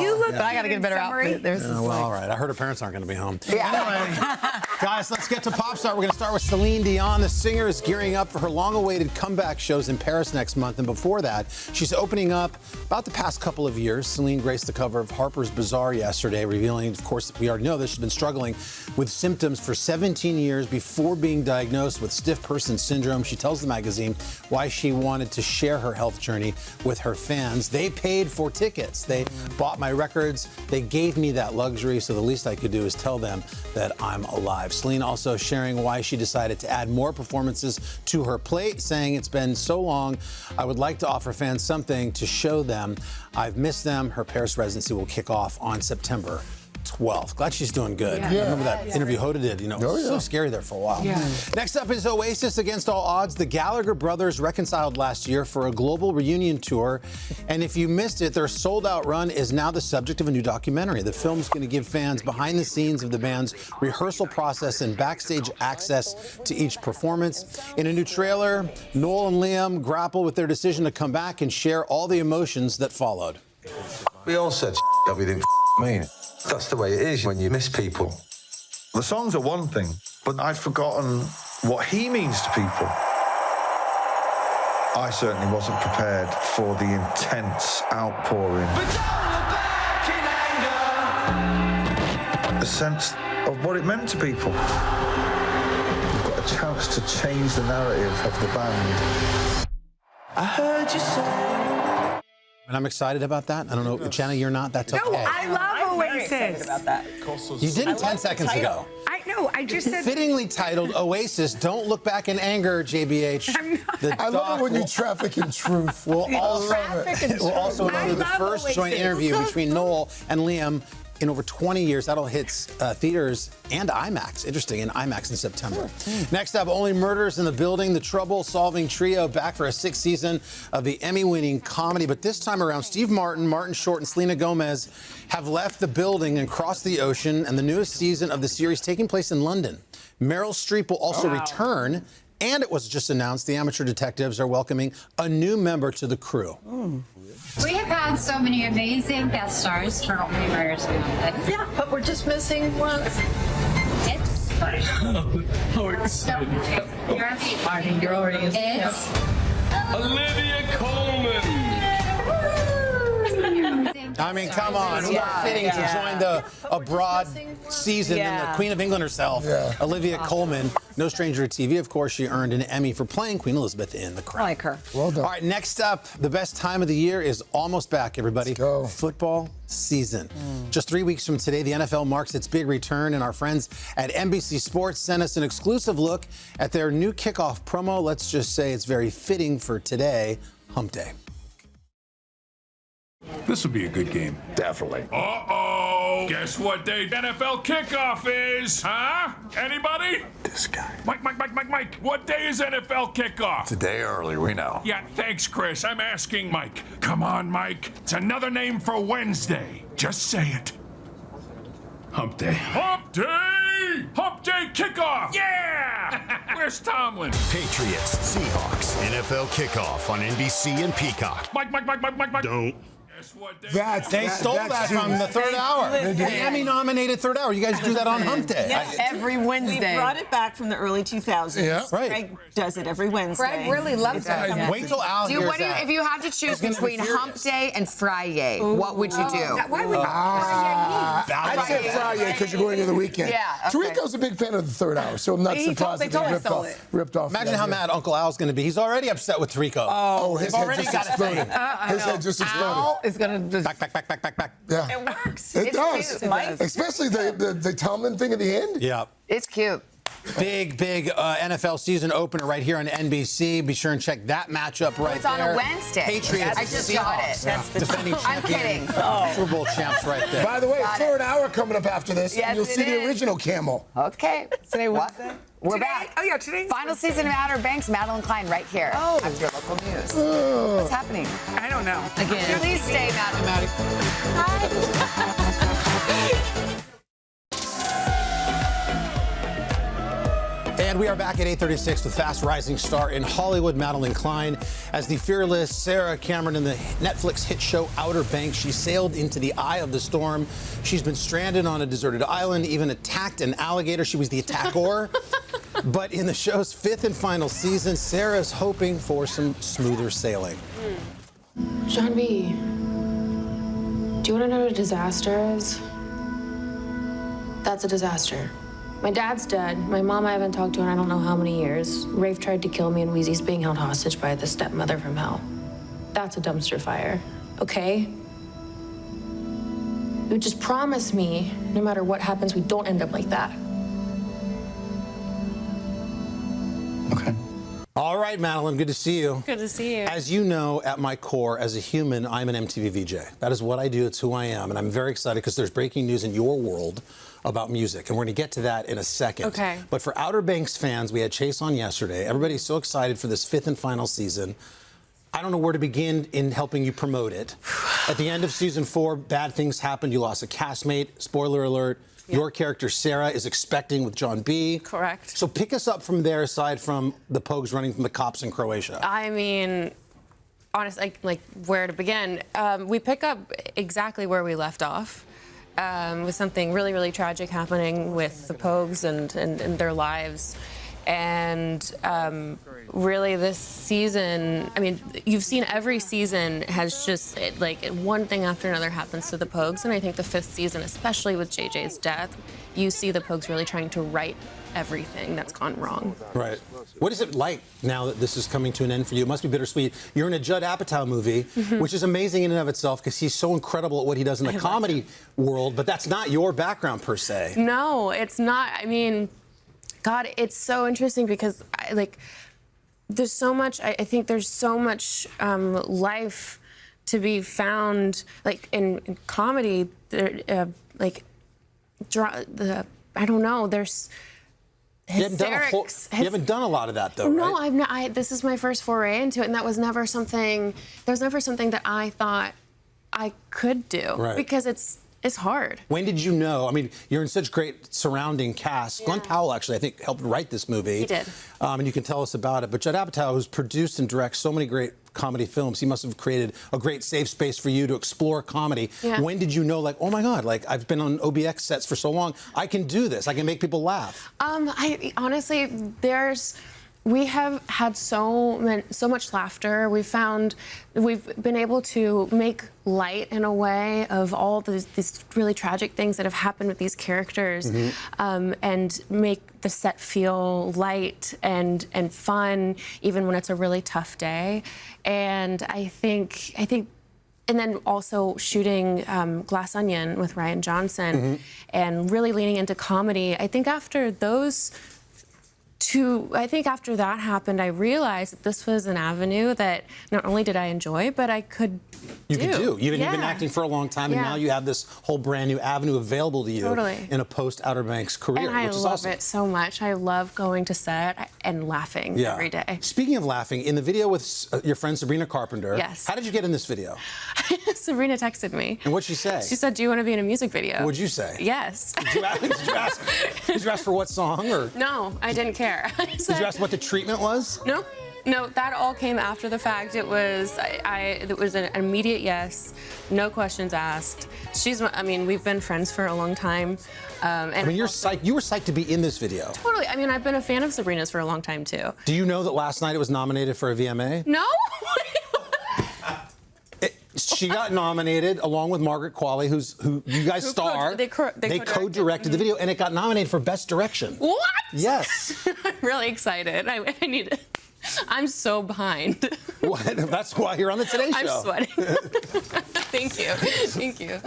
[SPEAKER 1] You
[SPEAKER 2] look. I got to get a better outfit.
[SPEAKER 10] Well, all right. I heard her parents aren't going to be home.
[SPEAKER 2] Yeah.
[SPEAKER 10] Anyway, guys, let's get to Pop Star. We're going to start with Celine Dion. The singer is gearing up for her long-awaited comeback shows in Paris next month. And before that, she's opening up about the past couple of years. Celine graced the cover of Harper's Bazaar yesterday, revealing, of course, we already know this, she's been struggling with symptoms for 17 years before being diagnosed with stiff person syndrome. She tells the magazine why she wanted to share her health journey with her fans. They paid for tickets. They bought my records. They gave me that luxury, so the least I could do is tell them that I'm alive. Celine also sharing why she decided to add more performances to her plate, saying it's been so long, I would like to offer fans something to show them I've missed them. Her Paris residency will kick off on September 12th. Glad she's doing good.
[SPEAKER 1] Yeah.
[SPEAKER 10] I remember that interview Hoda did. You know, so scary there for a while.
[SPEAKER 1] Yeah.
[SPEAKER 10] Next up is Oasis Against All Odds. The Gallagher brothers reconciled last year for a global reunion tour. And if you missed it, their sold-out run is now the subject of a new documentary. The film's going to give fans behind the scenes of the band's rehearsal process and backstage access to each performance. In a new trailer, Noel and Liam grapple with their decision to come back and share all the emotions that followed.
[SPEAKER 4] We all said that we didn't mean. That's the way it is when you miss people. The songs are one thing, but I'd forgotten what he means to people. I certainly wasn't prepared for the intense outpouring. The sense of what it meant to people. You've got a chance to change the narrative of the band. I heard you say.
[SPEAKER 10] And I'm excited about that. I don't know, Jenna, you're not. That's okay.
[SPEAKER 6] No, I love Oasis.
[SPEAKER 7] Very excited about that.
[SPEAKER 10] You didn't 10 seconds ago.
[SPEAKER 6] I know. I just said.
[SPEAKER 10] Fittingly titled Oasis, Don't Look Back in Anger, JBH.
[SPEAKER 1] I love it when you traffic in truth.
[SPEAKER 10] We'll also know the first joint interview between Noel and Liam in over 20 years. That'll hit theaters and IMAX. Interesting, in IMAX in September. Next up, Only Murders in the Building, the trouble-solving trio back for a 6th season of the Emmy-winning comedy. But this time around, Steve Martin, Martin Short, and Selena Gomez have left the building and crossed the ocean, and the newest season of the series taking place in London. Meryl Streep will also return, and it was just announced the amateur detectives are welcoming a new member to the crew.
[SPEAKER 15] We have had so many amazing guest stars for Only Murders in the Building.
[SPEAKER 7] Yeah, but we're just missing one.
[SPEAKER 15] It's
[SPEAKER 7] You're already
[SPEAKER 15] It's
[SPEAKER 7] Olivia Colman.
[SPEAKER 10] I mean, come on. Who more fitting to join the abroad season than the Queen of England herself, Olivia Colman. No stranger to TV, of course. She earned an Emmy for playing Queen Elizabeth in The Crown.
[SPEAKER 7] I like her.
[SPEAKER 1] Well done.
[SPEAKER 10] All right, next up, the best time of the year is almost back, everybody.
[SPEAKER 1] Let's go.
[SPEAKER 10] Football season. Just 3 weeks from today, the NFL marks its big return, and our friends at NBC Sports sent us an exclusive look at their new kickoff promo. Let's just say it's very fitting for today, Hump Day.
[SPEAKER 16] This will be a good game.
[SPEAKER 4] Definitely.
[SPEAKER 16] Uh-oh! Guess what day NFL kickoff is, huh? Anybody?
[SPEAKER 4] This guy.
[SPEAKER 16] Mike, what day is NFL kickoff?
[SPEAKER 4] It's a day early, we know.
[SPEAKER 16] Yeah, thanks, Chris. I'm asking Mike. Come on, Mike. It's another name for Wednesday. Just say it. Hump Day. Hump Day! Hump Day kickoff! Yeah! Where's Tomlin?
[SPEAKER 19] Patriots, Seahawks, NFL kickoff on NBC and Peacock.
[SPEAKER 16] Mike.
[SPEAKER 19] Don't.
[SPEAKER 10] They stole that from the third hour. The Emmy-nominated third hour. You guys do that on Hump Day.
[SPEAKER 7] Yeah, every Wednesday.
[SPEAKER 6] We brought it back from the early 2000s.
[SPEAKER 1] Yeah.
[SPEAKER 10] Right.
[SPEAKER 6] Greg does it every Wednesday.
[SPEAKER 2] Greg really loves it.
[SPEAKER 10] Wait till Al hears that.
[SPEAKER 2] If you had to choose between Hump Day and Friday, what would you do?
[SPEAKER 6] Why would
[SPEAKER 1] I'd say Friday because you're going into the weekend.
[SPEAKER 2] Yeah, okay.
[SPEAKER 1] Tarico's a big fan of the third hour, so I'm not surprised that they ripped off.
[SPEAKER 10] Imagine how mad Uncle Al's going to be. He's already upset with Tarico.
[SPEAKER 1] Oh, his head
[SPEAKER 10] already
[SPEAKER 1] just
[SPEAKER 10] got
[SPEAKER 1] exploded. His head just exploded.
[SPEAKER 7] Al is going to just...
[SPEAKER 10] Back.
[SPEAKER 1] Yeah.
[SPEAKER 7] It works.
[SPEAKER 1] It does.
[SPEAKER 7] Cute.
[SPEAKER 1] Especially the Tomlin thing at the end.
[SPEAKER 10] Yeah.
[SPEAKER 2] It's cute.
[SPEAKER 10] Big NFL season opener right here on NBC. Be sure and check that matchup right
[SPEAKER 2] It's on
[SPEAKER 10] there.
[SPEAKER 2] a Wednesday.
[SPEAKER 10] Patriots.
[SPEAKER 2] I just got it.
[SPEAKER 10] That's the defending
[SPEAKER 2] I'm
[SPEAKER 10] champion.
[SPEAKER 2] kidding.
[SPEAKER 10] Super Bowl champs right there.
[SPEAKER 1] By the way, third hour coming up after this.
[SPEAKER 2] Yes,
[SPEAKER 1] and you'll
[SPEAKER 2] it
[SPEAKER 1] see the
[SPEAKER 2] is.
[SPEAKER 1] original camel.
[SPEAKER 2] Okay.
[SPEAKER 7] Today what?
[SPEAKER 2] We're back.
[SPEAKER 7] Oh, yeah, today.
[SPEAKER 2] Final season of Outer Banks, Madeline Klein right here.
[SPEAKER 7] Oh.
[SPEAKER 2] After local news. What's happening?
[SPEAKER 7] I don't know.
[SPEAKER 2] Again. Please stay, Madeline.
[SPEAKER 10] And we are back at 8:36 with fast rising star in Hollywood, Madeline Klein. As the fearless Sarah Cameron in the Netflix hit show Outer Banks, she sailed into the eye of the storm. She's been stranded on a deserted island, even attacked an alligator. She was the attacker. But in the show's 5th and final season, Sarah's hoping for some smoother sailing.
[SPEAKER 20] John B., do you want to know what a disaster is? That's a disaster. My dad's dead. My mom I haven't talked to in I don't know how many years. Rafe tried to kill me, and Wheezy's being held hostage by the stepmother from hell. That's a dumpster fire, okay? You just promise me, no matter what happens, we don't end up like that.
[SPEAKER 4] Okay.
[SPEAKER 10] All right, Madeline, good to see you.
[SPEAKER 26] Good to see you.
[SPEAKER 10] As you know, at my core, as a human, I'm an MTV VJ. That is what I do. It's who I am. And I'm very excited because there's breaking news in your world about music. And we're going to get to that in a second.
[SPEAKER 26] Okay.
[SPEAKER 10] But for Outer Banks fans, we had Chase on yesterday. Everybody's so excited for this 5th and final season. I don't know where to begin in helping you promote it. At the end of season 4, bad things happened. You lost a castmate. Spoiler alert. Yeah. Your character, Sarah, is expecting with John B.
[SPEAKER 26] Correct.
[SPEAKER 10] So pick us up from there, aside from the Pogues running from the cops in Croatia.
[SPEAKER 26] I mean, honestly, like where to begin? We pick up exactly where we left off. With something really, really tragic happening with the Pogues and their lives. And really this season, I mean, you've seen every season has just, like, one thing after another happens to the Pogues. And I think the 5th season, especially with JJ's death, you see the Pogues really trying to right everything that's gone wrong.
[SPEAKER 10] Right. What is it like now that this is coming to an end for you? It must be bittersweet. You're in a Judd Apatow movie, which is amazing in and of itself because he's so incredible at what he does in the comedy world, but that's not your background per se.
[SPEAKER 26] No, it's not. I mean, God, it's so interesting because, there's so much, I think there's so much life to be found, like, in comedy, I don't know, there's hysterics.
[SPEAKER 10] You haven't done a lot of that, though,
[SPEAKER 26] No,
[SPEAKER 10] right?
[SPEAKER 26] I've not. This is my first foray into it, and that was never something that I thought I could do.
[SPEAKER 10] Right.
[SPEAKER 26] Because it's hard.
[SPEAKER 10] When did you know? I mean, you're in such great surrounding cast. Yeah. Glenn Powell, actually, I think, helped write this movie.
[SPEAKER 26] He did.
[SPEAKER 10] And you can tell us about it. But Judd Apatow, who's produced and directs so many great comedy films, he must have created a great safe space for you to explore comedy.
[SPEAKER 26] Yeah.
[SPEAKER 10] When did you know, like, oh, my God, like, I've been on OBX sets for so long, I can do this. I can make people laugh.
[SPEAKER 26] Honestly, we have had so much laughter. We've been able to make light in a way of all these really tragic things that have happened with these characters, and make the set feel light and fun, even when it's a really tough day. And I think, and then also shooting Glass Onion with Ryan Johnson, and really leaning into comedy. I think after that happened, I realized that this was an avenue that not only did I enjoy, but I could do.
[SPEAKER 10] You've been acting for a long time, and now you have this whole brand new avenue available to you in a post-Outer Banks career,
[SPEAKER 26] and
[SPEAKER 10] which is awesome.
[SPEAKER 26] I love it so much. I love going to set and laughing every day.
[SPEAKER 10] Speaking of laughing, in the video with your friend Sabrina Carpenter,
[SPEAKER 26] yes.
[SPEAKER 10] How did you get in this video?
[SPEAKER 26] Sabrina texted me.
[SPEAKER 10] And what'd she say?
[SPEAKER 26] She said, "Do you want to be in a music video?"
[SPEAKER 10] What'd you say?
[SPEAKER 26] Yes.
[SPEAKER 10] Did you ask for what song? Or?
[SPEAKER 26] No, I didn't care.
[SPEAKER 10] Did you ask what the treatment was?
[SPEAKER 26] No, that all came after the fact. It was it was an immediate yes, no questions asked. We've been friends for a long time.
[SPEAKER 10] You're psyched. You were psyched to be in this video.
[SPEAKER 26] Totally. I've been a fan of Sabrina's for a long time too.
[SPEAKER 10] Do you know that last night it was nominated for a VMA?
[SPEAKER 26] No.
[SPEAKER 10] She got nominated along with Margaret Qualley, who you guys star.
[SPEAKER 26] They
[SPEAKER 10] co-directed the video, and it got nominated for Best Direction.
[SPEAKER 26] What?
[SPEAKER 10] Yes.
[SPEAKER 26] I'm really excited. I need it. I'm so behind.
[SPEAKER 10] What? That's why you're on the Today Show.
[SPEAKER 26] I'm sweating. Thank you. Thank you.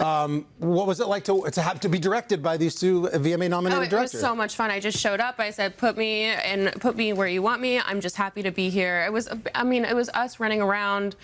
[SPEAKER 10] What was it like to be directed by these two VMA-nominated directors?
[SPEAKER 26] It was so much fun. I just showed up. I said, put me where you want me. I'm just happy to be here. It was us running around,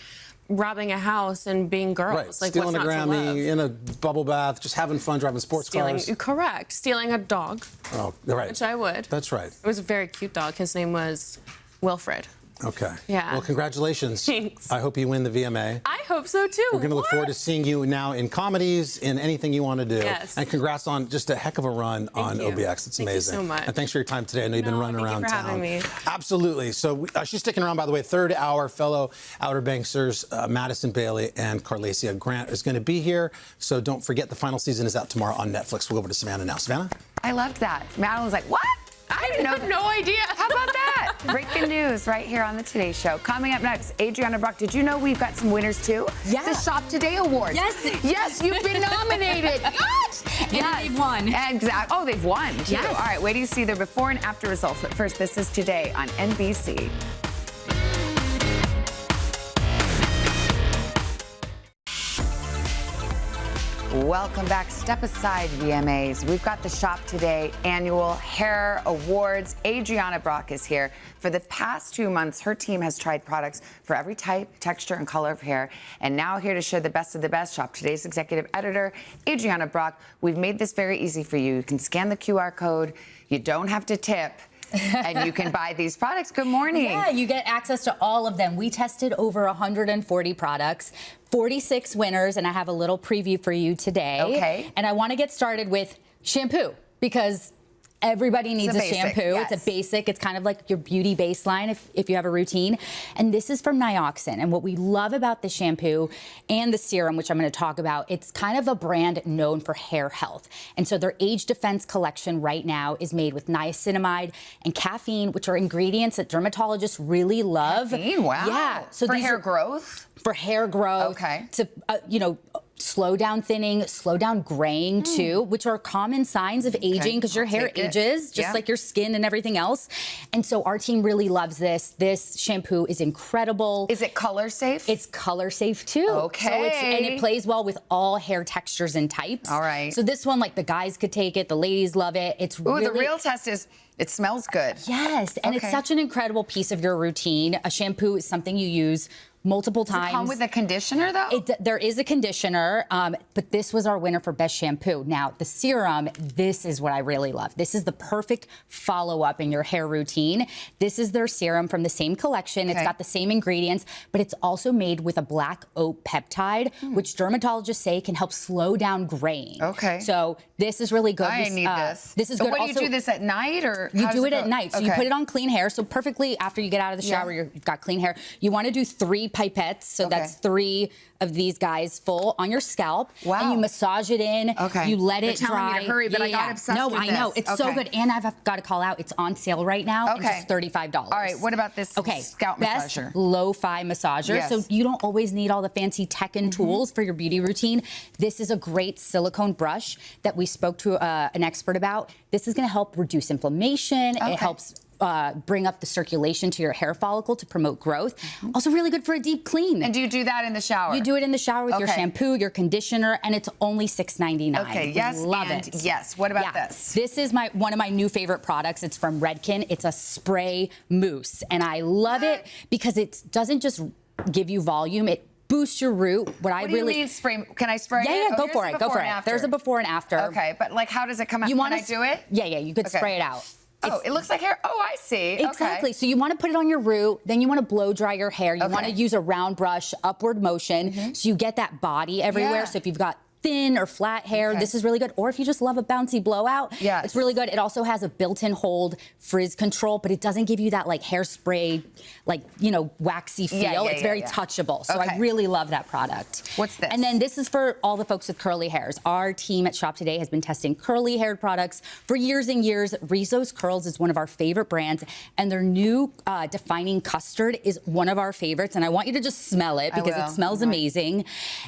[SPEAKER 26] robbing a house and being girls.
[SPEAKER 10] Right.
[SPEAKER 26] Like,
[SPEAKER 10] stealing a
[SPEAKER 26] what's not to love?
[SPEAKER 10] Grammy, in a bubble bath, just having fun driving sports cars.
[SPEAKER 26] Correct. Stealing a dog.
[SPEAKER 10] Oh, right.
[SPEAKER 26] Which I would.
[SPEAKER 10] That's right.
[SPEAKER 26] It was a very cute dog. His name was Wilfred.
[SPEAKER 10] Okay.
[SPEAKER 26] Yeah.
[SPEAKER 10] Well, congratulations.
[SPEAKER 26] Thanks.
[SPEAKER 10] I hope you win the VMA.
[SPEAKER 26] I hope so, too.
[SPEAKER 10] We're going to look forward to seeing you now in comedies, in anything you want to do.
[SPEAKER 26] Yes.
[SPEAKER 10] And congrats on just a heck of a run on OBX. It's amazing.
[SPEAKER 26] Thank you so much.
[SPEAKER 10] And thanks for your time today. I know you've been running around
[SPEAKER 26] Thank you for
[SPEAKER 10] town.
[SPEAKER 26] having me.
[SPEAKER 10] Absolutely. So she's sticking around, by the way. Third hour, fellow Outer Banksers Madison Bailey and Carlacia Grant is going to be here. So don't forget, the final season is out tomorrow on Netflix. We'll go over to Savannah now. Savannah?
[SPEAKER 2] I loved that. Madeline was like, what? I didn't know.
[SPEAKER 26] No idea.
[SPEAKER 2] How about that? Breaking news right here on the Today Show. Coming up next, Adriana Brock. Did you know we've got some winners too?
[SPEAKER 27] Yeah.
[SPEAKER 2] The Shop Today Awards.
[SPEAKER 27] Yes.
[SPEAKER 2] Yes, you've been nominated. Yes.
[SPEAKER 27] And they've won.
[SPEAKER 2] Exactly. Oh, they've won too.
[SPEAKER 27] Yes.
[SPEAKER 2] All right, wait till you see their before and after results. But first, this is Today on NBC. Welcome back. Step aside, VMAs. We've got the Shop Today annual hair awards. Adriana Brock is here. For the past 2 months, her team has tried products for every type, texture, and color of hair. And now here to share the best of the best, Shop Today's executive editor, Adriana Brock. We've made this very easy for you. You can scan the QR code. You don't have to tip. And you can buy these products. Good morning.
[SPEAKER 9] Yeah, you get access to all of them. We tested over 140 products, 46 winners, and I have a little preview for you today.
[SPEAKER 2] Okay.
[SPEAKER 9] And I want to get started with shampoo because everybody needs a shampoo.
[SPEAKER 2] Yes.
[SPEAKER 9] It's a basic. It's kind of like your beauty baseline if you have a routine. And this is from Nioxin. And what we love about the shampoo and the serum, which I'm going to talk about, it's kind of a brand known for hair health. And so their Age Defense collection right now is made with niacinamide and caffeine, which are ingredients that dermatologists really love.
[SPEAKER 2] Caffeine? Wow.
[SPEAKER 9] Yeah.
[SPEAKER 2] So for hair growth?
[SPEAKER 9] For hair growth.
[SPEAKER 2] Okay.
[SPEAKER 9] To, slow down thinning, slow down graying too, which are common signs of aging because your hair ages just like your skin and everything else. And so our team really loves this. This shampoo is incredible.
[SPEAKER 2] Is it color safe?
[SPEAKER 9] It's color safe too.
[SPEAKER 2] Okay.
[SPEAKER 9] So and it plays well with all hair textures and types.
[SPEAKER 2] All right.
[SPEAKER 9] So this one, like the guys could take it, the ladies love it. It's really...
[SPEAKER 2] the real test is it smells good.
[SPEAKER 9] Yes, and it's such an incredible piece of your routine. A shampoo is something you use multiple times.
[SPEAKER 2] Does it come with a conditioner, though?
[SPEAKER 9] There is a conditioner, but this was our winner for best shampoo. Now, the serum, this is what I really love. This is the perfect follow-up in your hair routine. This is their serum from the same collection. It's got the same ingredients, but it's also made with a black oat peptide, which dermatologists say can help slow down graying.
[SPEAKER 2] Okay.
[SPEAKER 9] So this is really good.
[SPEAKER 2] I need this.
[SPEAKER 9] This is
[SPEAKER 2] so
[SPEAKER 9] good.
[SPEAKER 2] What do
[SPEAKER 9] also,
[SPEAKER 2] you do this at night, or
[SPEAKER 9] you do it at night? So you put it on clean hair. So perfectly after you get out of the shower, you've got clean hair. You want to do 3 pipettes, so that's 3 of these guys full on your scalp.
[SPEAKER 2] Wow.
[SPEAKER 9] And you massage it in.
[SPEAKER 2] Okay.
[SPEAKER 9] You let it
[SPEAKER 2] You're telling
[SPEAKER 9] dry.
[SPEAKER 2] me to hurry, but I got obsessed
[SPEAKER 9] no,
[SPEAKER 2] with
[SPEAKER 9] I know.
[SPEAKER 2] this.
[SPEAKER 9] It's so good. And I've got to call out, it's on sale right now.
[SPEAKER 2] Okay.
[SPEAKER 9] It's just $35.
[SPEAKER 2] All right. What about this scalp
[SPEAKER 9] best
[SPEAKER 2] massager?
[SPEAKER 9] Lo-fi massager.
[SPEAKER 2] Yes.
[SPEAKER 9] So you don't always need all the fancy tech and tools for your beauty routine. This is a great silicone brush that we spoke to an expert about. This is going to help reduce inflammation. It helps bring up the circulation to your hair follicle to promote growth. Also really good for a deep clean.
[SPEAKER 2] And do you do that in the shower?
[SPEAKER 9] You do it in the shower with your shampoo, your conditioner, and it's only $6.99.
[SPEAKER 2] Okay, yes,
[SPEAKER 9] Love
[SPEAKER 2] and
[SPEAKER 9] it.
[SPEAKER 2] yes. What about this?
[SPEAKER 9] This is one of my new favorite products. It's from Redken. It's a spray mousse, and I love it because it doesn't just give you volume. It boosts your root. What
[SPEAKER 2] do you mean spray? Can I spray it?
[SPEAKER 9] Yeah, go
[SPEAKER 2] here's
[SPEAKER 9] for
[SPEAKER 2] the
[SPEAKER 9] it. Go
[SPEAKER 2] before
[SPEAKER 9] for
[SPEAKER 2] and
[SPEAKER 9] it.
[SPEAKER 2] after.
[SPEAKER 9] There's a before and after.
[SPEAKER 2] Okay, but like, how does it come out? Can I do it?
[SPEAKER 9] Yeah, you could spray it out.
[SPEAKER 2] Oh, it looks like hair. Oh, I see.
[SPEAKER 9] Exactly.
[SPEAKER 2] Okay.
[SPEAKER 9] So you want to put it on your root, then you want to blow dry your hair. You want to use a round brush, upward motion, so you get that body everywhere.
[SPEAKER 2] Yeah.
[SPEAKER 9] So if you've got thin or flat hair, this is really good. Or if you just love a bouncy blowout, it's really good. It also has a built-in hold frizz control, but it doesn't give you that like hairspray, like, waxy feel. It's very touchable. So I really love that product.
[SPEAKER 2] What's this?
[SPEAKER 9] And then this is for all the folks with curly hairs. Our team at Shop Today has been testing curly haired products for years and years. Rizzo's Curls is one of our favorite brands, and their new Defining Custard is one of our favorites. And I want you to just smell it because it smells amazing.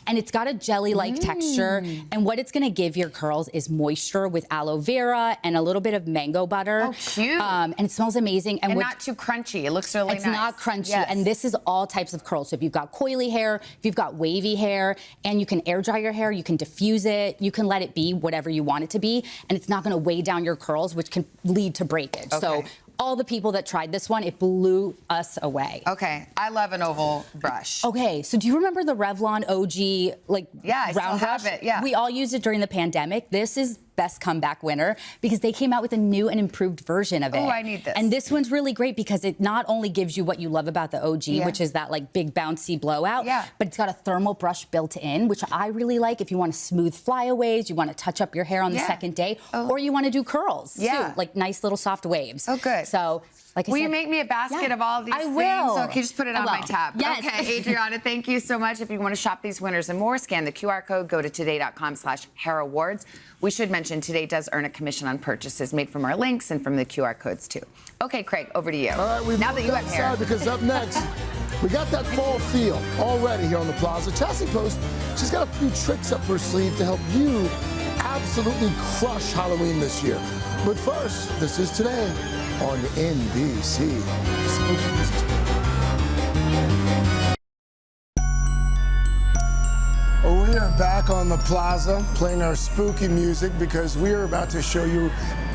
[SPEAKER 9] And it's got a jelly-like texture. And what it's going to give your curls is moisture with aloe vera and a little bit of mango butter.
[SPEAKER 2] Oh, cute.
[SPEAKER 9] And it smells amazing.
[SPEAKER 2] And not too crunchy. It looks really nice.
[SPEAKER 9] It's not crunchy.
[SPEAKER 2] Yes.
[SPEAKER 9] And this is all types of curls. So if you've got coily hair, if you've got wavy hair, and you can air dry your hair, you can diffuse it, you can let it be whatever you want it to be. And it's not going to weigh down your curls, which can lead to breakage. So all the people that tried this one, it blew us away.
[SPEAKER 2] Okay, I love an oval brush.
[SPEAKER 9] Okay, so do you remember the Revlon OG
[SPEAKER 2] I
[SPEAKER 9] round
[SPEAKER 2] still
[SPEAKER 9] brush?
[SPEAKER 2] have it, yeah.
[SPEAKER 9] We all used it during the pandemic. This is best comeback winner because they came out with a new and improved version of it.
[SPEAKER 2] Oh, I need this.
[SPEAKER 9] And this one's really great because it not only gives you what you love about the OG, which is that like big bouncy blowout, but it's got a thermal brush built in, which I really like if you want to smooth flyaways, you want to touch up your hair on the second day, or you want to do curls too, like nice little soft waves.
[SPEAKER 2] Oh, good.
[SPEAKER 9] So like I
[SPEAKER 2] will
[SPEAKER 9] said,
[SPEAKER 2] you make me a basket of all of these
[SPEAKER 9] I
[SPEAKER 2] things?
[SPEAKER 9] will.
[SPEAKER 2] Okay, just put it on my tab.
[SPEAKER 9] Yes.
[SPEAKER 2] Okay, Adriana, thank you so much. If you want to shop these winners and more, scan the QR code, go to today.com/hair awards. We should mention Today does earn a commission on purchases made from our links and from the QR codes too. Okay, Craig, over to you.
[SPEAKER 1] All right, we've
[SPEAKER 2] now that you have hair.
[SPEAKER 1] Because up next, we got that fall feel already here on the Plaza. Chelsea Post, she's got a few tricks up her sleeve to help you absolutely crush Halloween this year. But first, this is Today on NBC. Oh yeah. back on the plaza playing our spooky music because we are about to show you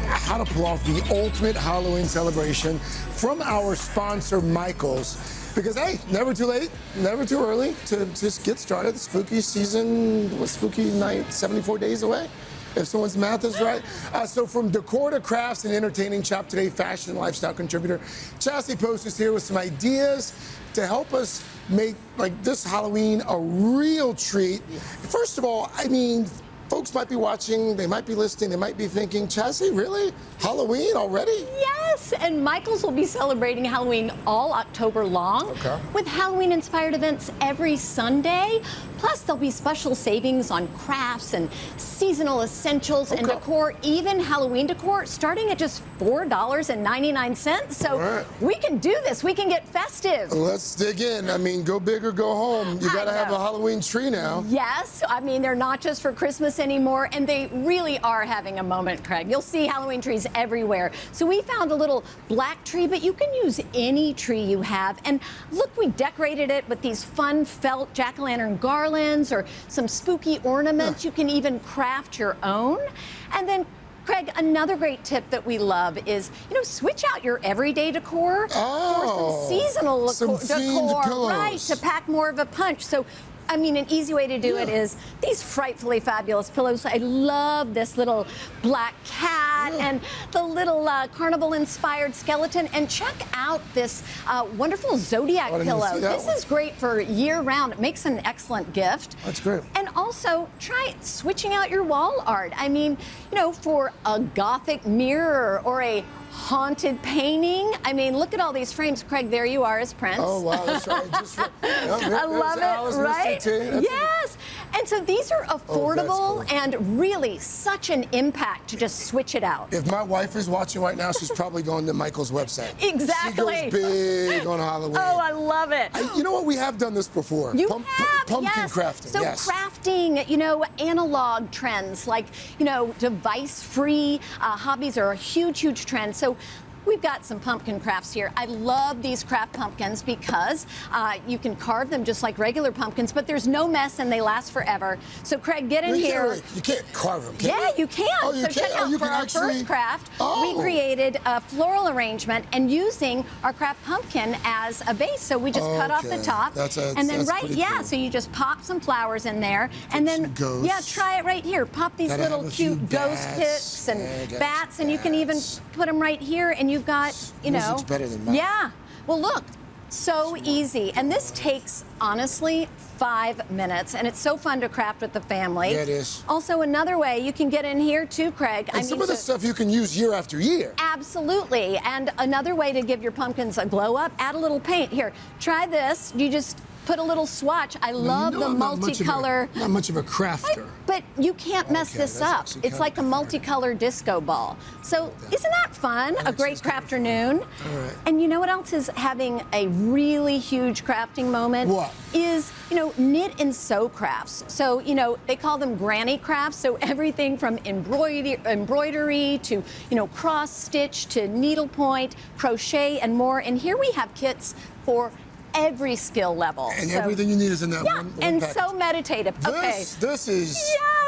[SPEAKER 1] how to pull off the ultimate Halloween celebration from our sponsor, Michaels. Because, hey, never too late, never too early to just get started. The spooky season, spooky night, 74 days away, if someone's math is right. So from decor to crafts and entertaining, Shop Today fashion and lifestyle contributor Chastity Post is here with some ideas to help us make this Halloween a real treat. First of all, I mean, folks might be watching, they might be listening, they might be thinking, Chastity, really? Halloween already?
[SPEAKER 11] Yes, and Michaels will be celebrating Halloween all October long with Halloween-inspired events every Sunday. Plus, there'll be special savings on crafts and seasonal essentials and decor, even Halloween decor, starting at just $4.99. So we can do this. We can get festive.
[SPEAKER 1] Let's dig in. I mean, go big or go home. You got to have a Halloween tree now.
[SPEAKER 11] Yes. I mean, they're not just for Christmas anymore, and they really are having a moment, Craig. You'll see Halloween trees everywhere. So we found a little black tree, but you can use any tree you have. And look, we decorated it with these fun felt jack-o'-lantern garlands or some spooky ornaments. You can even craft your own. And then, Craig, another great tip that we love is, switch out your everyday decor for some seasonal decor, right, to pack more of a punch. So, I mean, an easy way to do it is these frightfully fabulous pillows. I love this little black cat and the little carnival-inspired skeleton. And check out this wonderful Zodiac pillow. This is great for year-round. It makes an excellent gift.
[SPEAKER 1] That's great.
[SPEAKER 11] And also, try switching out your wall art. I mean, for a Gothic mirror or a haunted painting. I mean, look at all these frames. Craig, there you are as Prince.
[SPEAKER 1] Oh, wow, that's right.
[SPEAKER 11] I love it, right? Yes. And so these are affordable and really such an impact to just switch it out.
[SPEAKER 1] If my wife is watching right now, she's probably going to Michael's website.
[SPEAKER 11] Exactly.
[SPEAKER 1] She goes big on Halloween.
[SPEAKER 11] Oh, I love it.
[SPEAKER 1] You know what? We have done this before.
[SPEAKER 11] You have,
[SPEAKER 1] pumpkin crafting.
[SPEAKER 11] So crafting, analog trends like, device-free hobbies are a huge, huge trend. So we've got some pumpkin crafts here. I love these craft pumpkins because you can carve them just like regular pumpkins, but there's no mess and they last forever. So Craig, get in here.
[SPEAKER 1] You can't carve them, can you?
[SPEAKER 11] You can.
[SPEAKER 1] Oh, you
[SPEAKER 11] so
[SPEAKER 1] can?
[SPEAKER 11] check out for our first craft, we created a floral arrangement and using our craft pumpkin as a base. So we just cut off the top.
[SPEAKER 1] And
[SPEAKER 11] then cool. So you just pop some flowers in there and then try it right here. Pop these little cute ghost picks and bats and you can even put them right here and you've got,
[SPEAKER 1] Music's better than mine.
[SPEAKER 11] Yeah. Well, look, so easy. And this takes, honestly, 5 minutes. And it's so fun to craft with the family.
[SPEAKER 1] Yeah, it is.
[SPEAKER 11] Also, another way you can get in here, too, Craig.
[SPEAKER 1] And some of this stuff you can use year after year.
[SPEAKER 11] Absolutely. And another way to give your pumpkins a glow up, add a little paint. Here, try this. You just put a little swatch. I love the multicolor.
[SPEAKER 1] Not much of a crafter.
[SPEAKER 11] But you can't mess this up. It's like a multicolor disco ball. So isn't that fun? A great crafternoon. And you know what else is having a really huge crafting moment?
[SPEAKER 1] What?
[SPEAKER 11] Is, knit and sew crafts. So, they call them granny crafts. So everything from embroidery to, cross stitch to needlepoint, crochet and more. And here we have kits for every skill level.
[SPEAKER 1] And everything you need is in that one
[SPEAKER 11] and
[SPEAKER 1] package.
[SPEAKER 11] So meditative.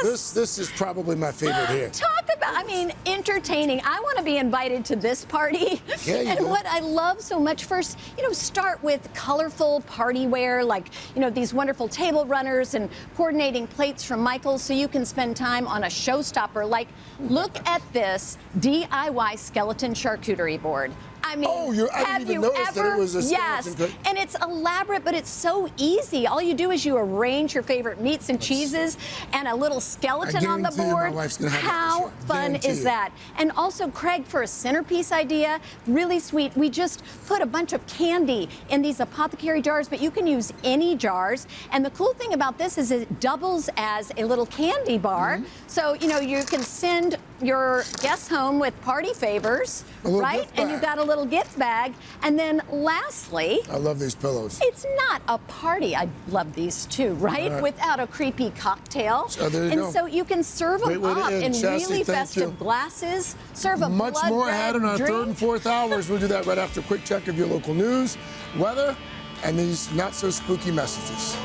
[SPEAKER 1] This is probably my favorite here.
[SPEAKER 11] Talk about, entertaining. I want to be invited to this party.
[SPEAKER 1] Yeah,
[SPEAKER 11] and what I love so much, first, start with colorful party wear, like, these wonderful table runners and coordinating plates from Michaels so you can spend time on a showstopper. Like, look at this DIY skeleton charcuterie board. I
[SPEAKER 1] didn't even notice that it was a skeleton.
[SPEAKER 11] And it's elaborate, but it's so easy. All you do is you arrange your favorite meats and cheeses and a little skeleton on the board. How fun is that? And also, Craig, for a centerpiece idea, really sweet, we just put a bunch of candy in these apothecary jars, but you can use any jars. And the cool thing about this is it doubles as a little candy bar. So, you can send your guests home with party favors, right? And you've got a little gift bag. And then lastly,
[SPEAKER 1] I love these pillows.
[SPEAKER 11] It's not a party. I love these too, right? Without a creepy cocktail.
[SPEAKER 1] So there you go.
[SPEAKER 11] So you can serve them up in really festive glasses. Serve a
[SPEAKER 1] much more ahead in our third and fourth hours. We'll do that right after a quick check of your local news, weather, and these not so spooky messages.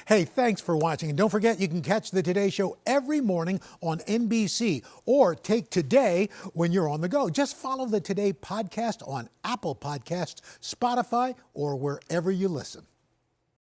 [SPEAKER 10] Hey, thanks for watching. And don't forget, you can catch the Today Show every morning on NBC or take Today when you're on the go. Just follow the Today podcast on Apple Podcasts, Spotify, or wherever you listen.